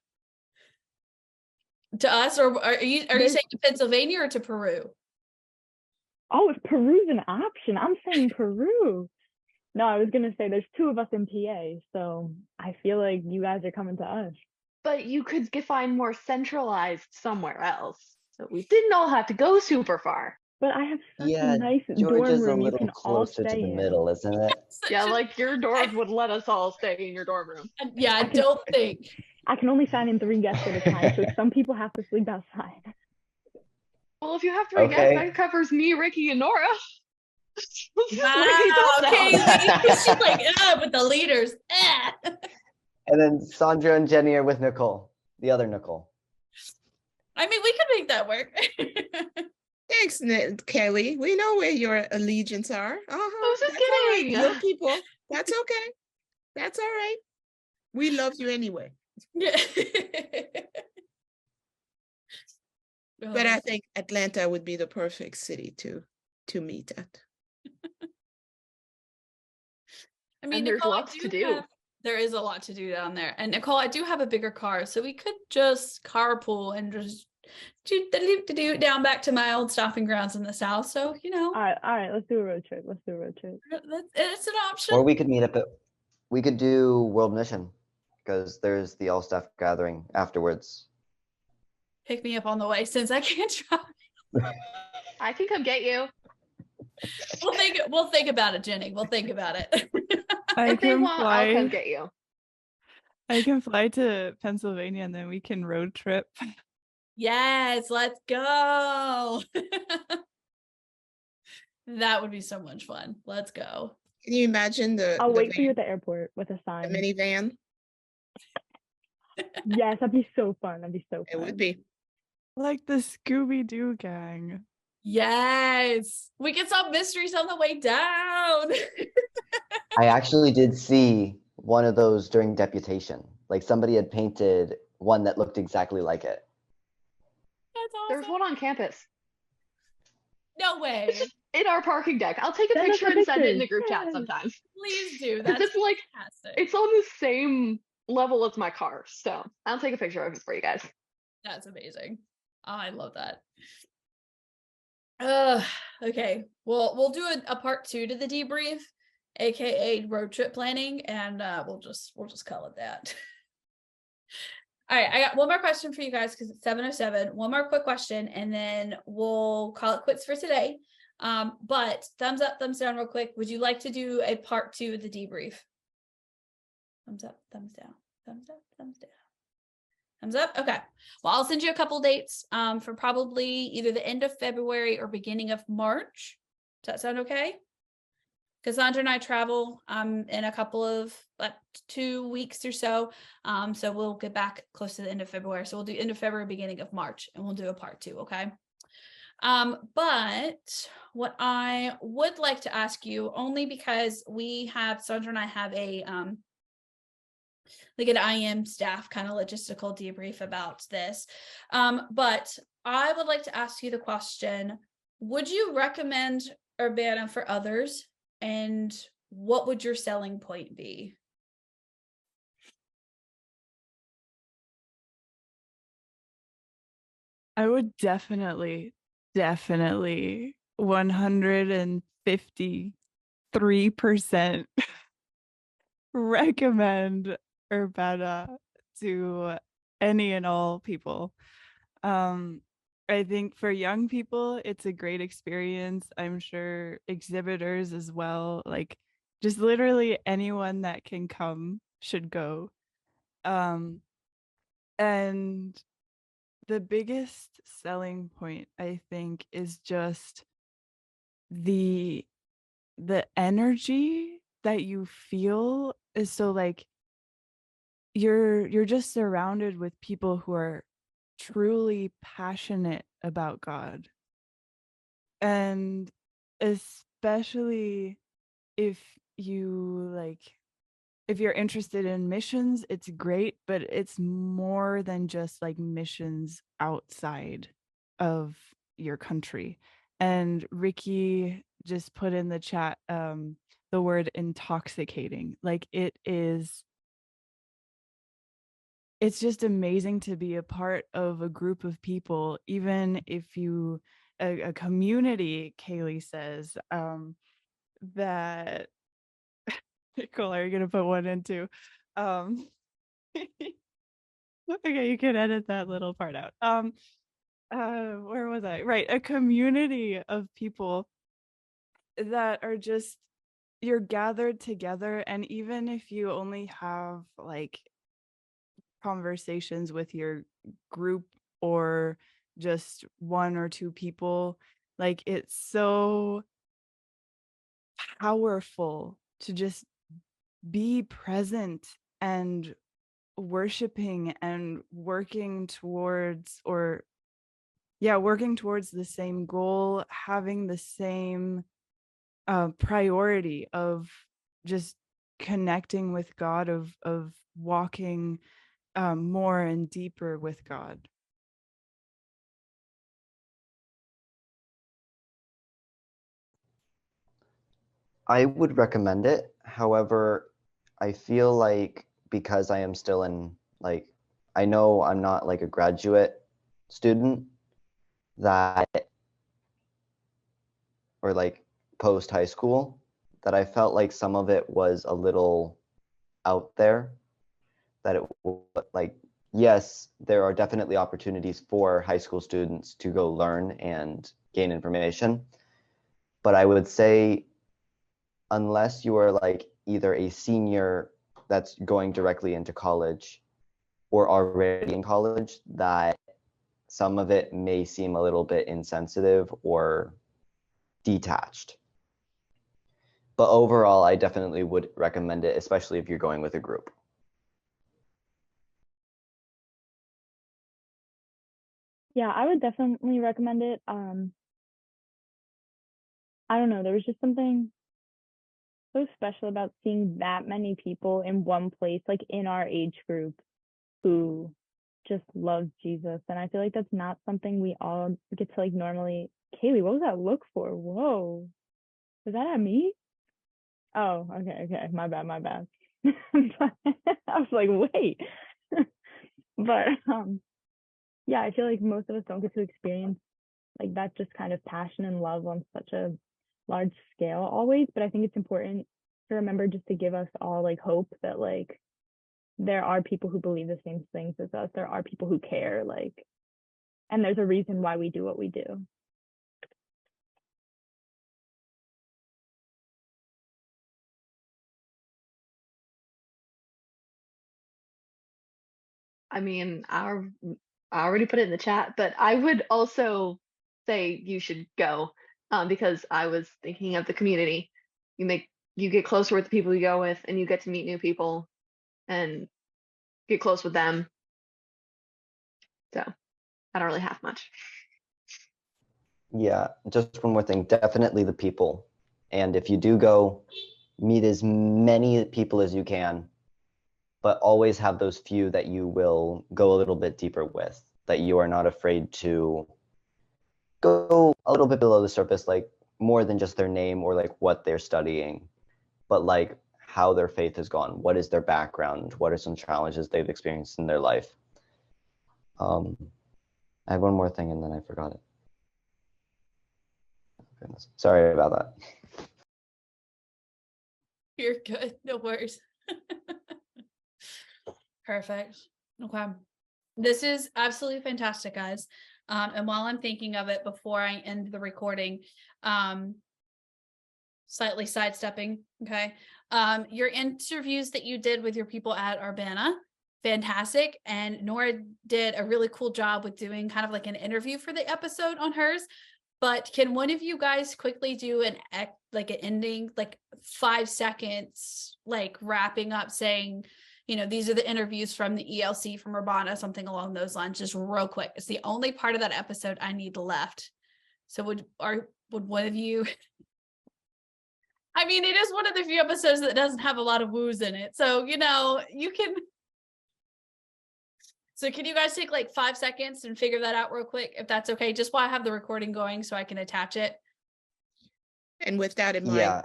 M: to us. Or are you saying to Pennsylvania or to Peru?
D: Oh, if Peru's an option, I'm saying Peru. No, I was gonna say there's 2 of us in PA, so I feel like you guys are coming to us.
J: But you could find more centralized somewhere else, so we didn't all have to go super far.
D: But I have such
C: Yeah,
D: a nice dorm
C: Georgia's a
D: room you
C: little
D: can all
C: closer to
D: stay
C: the
D: in.
C: middle, isn't it?
J: Yeah, like your dorm would let us all stay in your dorm room.
M: Yeah, I don't think.
D: I can only sign in 3 guests at a time, so some people have to sleep outside.
J: Well, if you have 3 guests, that covers me, Ricky, and Nora.
M: Wow, Kaylee. She's like, with the leaders.
C: And then Sandra and Jenny are with Nicole, the other Nicole.
M: I mean, we could make that work.
K: Thanks, Kelly. We know where your allegiance are.
J: I was just
K: kidding.
J: kidding.
K: Your people. That's okay. That's all right. We love you anyway.
M: Yeah.
K: But I think Atlanta would be the perfect city to meet at.
M: I mean,
J: there's
M: Nicole,
J: lots to do.
M: There is a lot to do down there. And Nicole, I do have a bigger car, so we could just carpool and just do down back to my old stomping grounds in the south. So,
D: All right, let's do a road trip.
M: it's an option.
C: Or we could meet up at, we could do World Mission because there's the all staff gathering afterwards.
M: Pick me up on the way since I can't drive.
J: I can come get you.
M: We'll think about it, Jenny. We'll think about it.
J: If they want, I'll come get you.
E: I can fly to Pennsylvania and then we can road trip.
M: Yes, let's go. That would be so much fun. Let's go.
K: Can you imagine
D: I'll wait for you at the airport with a sign.
K: the minivan?
D: Yes, that'd be so fun.
K: It would be.
E: Like the Scooby-Doo gang.
M: Yes. We can solve mysteries on the way down.
C: I actually did see one of those during deputation. Like somebody had painted one that looked exactly like it.
M: That's awesome.
J: There's one on campus.
M: No way.
J: It's just in our parking deck. I'll take a
D: Send us
J: picture
D: the
J: and send it in the
D: pictures.
J: group chat sometimes.
M: Please do.
J: Because
M: That's
J: it's like,
M: fantastic.
J: it's on the same level as my car. So I'll take a picture of it for you guys.
M: That's amazing. Oh, I love that. Okay. Well, we'll do a part 2 to the debrief, aka road trip planning, and we'll just call it that. All right, I got one more question for you guys because it's 7:07. One more quick question, and then we'll call it quits for today. But thumbs up, thumbs down, real quick. Would you like to do a part 2 of the debrief? Thumbs up, thumbs down, thumbs up, thumbs down. Thumbs up. Okay. Well, I'll send you a couple dates for probably either the end of February or beginning of March. Does that sound okay? Cassandra and I travel in a couple of 2 weeks or so. So we'll get back close to the end of February. So we'll do end of February, beginning of March, and we'll do a part 2. Okay. But what I would like to ask you, only because Sandra and I have a like an IM staff kind of logistical debrief about this. But I would like to ask you the question, would you recommend Urbana for others? And what would your selling point be?
E: I would definitely 153% recommend Urbana to any and all people. I think for young people, it's a great experience. I'm sure exhibitors as well, like just literally anyone that can come should go. And the biggest selling point, I think, is just the energy that you feel is so like you're just surrounded with people who are truly passionate about God. And especially if you're interested in missions, it's great, but it's more than just like missions outside of your country. And Ricky just put in the chat the word intoxicating. Like it's just amazing to be a part of a group of people, even if a community, Kaylee says, that Nicole, are you gonna put one into? Okay, you can edit that little part out. Where was I? Right, a community of people that are just, you're gathered together, and even if you only have like conversations with your group or just 1 or 2 people, like it's so powerful to just be present and worshiping and working towards the same goal, having the same priority of just connecting with God, of walking more and deeper with God.
C: I would recommend it. However, I feel like because I am still in, like, I know I'm not like a graduate student that, or like post high school, that I felt like some of it was a little out there, that it like, yes, there are definitely opportunities for high school students to go learn and gain information. But I would say, unless you are like either a senior that's going directly into college or already in college, that some of it may seem a little bit insensitive or detached. But overall, I definitely would recommend it, especially if you're going with a group.
D: Yeah, I would definitely recommend it. I don't know, there was just something so special about seeing that many people in one place, like in our age group, who just love Jesus. And I feel like that's not something we all get to like normally. Kaylee, what was that look for? Whoa. Was that at me? Oh, okay. My bad. I was like, wait. But yeah, I feel like most of us don't get to experience like that just kind of passion and love on such a large scale always. But I think it's important to remember just to give us all like hope that like there are people who believe the same things as us. There are people who care, like, and there's a reason why we do what we do.
J: I mean, I already put it in the chat, but I would also say you should go, because I was thinking of the community. You get closer with the people you go with, and you get to meet new people and get close with them. So I don't really have much.
C: Yeah, just one more thing, definitely the people. And if you do go, meet as many people as you can, but always have those few that you will go a little bit deeper with, that you are not afraid to go a little bit below the surface, like more than just their name or like what they're studying, but like how their faith has gone. What is their background? What are some challenges they've experienced in their life? I had one more thing and then I forgot it. Oh, goodness. Sorry about that.
M: You're good. No worries. Perfect. Okay. This is absolutely fantastic, guys. And while I'm thinking of it before I end the recording, slightly sidestepping, okay? Your interviews that you did with your people at Urbana, fantastic. And Nora did a really cool job with doing kind of like an interview for the episode on hers. But can one of you guys quickly do an ending, like 5 seconds, like wrapping up saying, you know, these are the interviews from the ELC from Urbana, something along those lines, just real quick. It's the only part of that episode I need left. So would one of you, I mean, it is one of the few episodes that doesn't have a lot of woos in it. So, you know, you can. So can you guys take like 5 seconds and figure that out real quick, if that's okay, just while I have the recording going so I can attach it.
K: And with that in mind,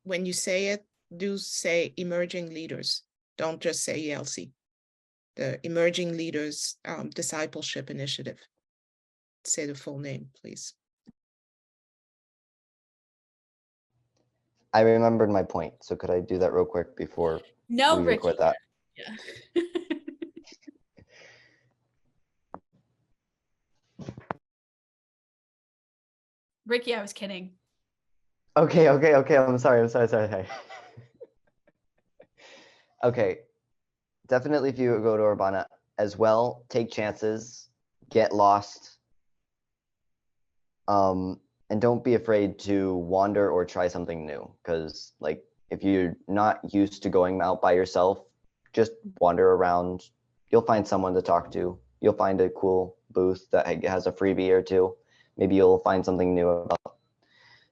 K: when you say it, do say Emerging Leaders. Don't just say ELC. The Emerging Leaders Discipleship Initiative. Say the full name, please.
C: I remembered my point, so could I do that real quick before we record that?
M: Yeah. Ricky, I was kidding.
C: Okay. I'm sorry. Okay. Definitely if you go to Urbana as well, take chances, get lost. And don't be afraid to wander or try something new. Because like if you're not used to going out by yourself, just wander around. You'll find someone to talk to. You'll find a cool booth that has a freebie or two. Maybe you'll find something new about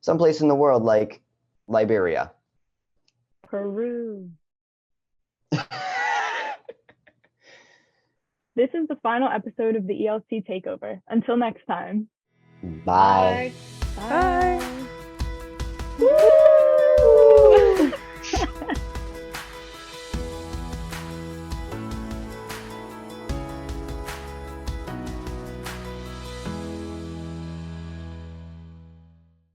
C: someplace in the world like Liberia.
D: Peru. This is the final episode of the ELC Takeover. Until next time.
C: Bye.
D: Bye. Bye.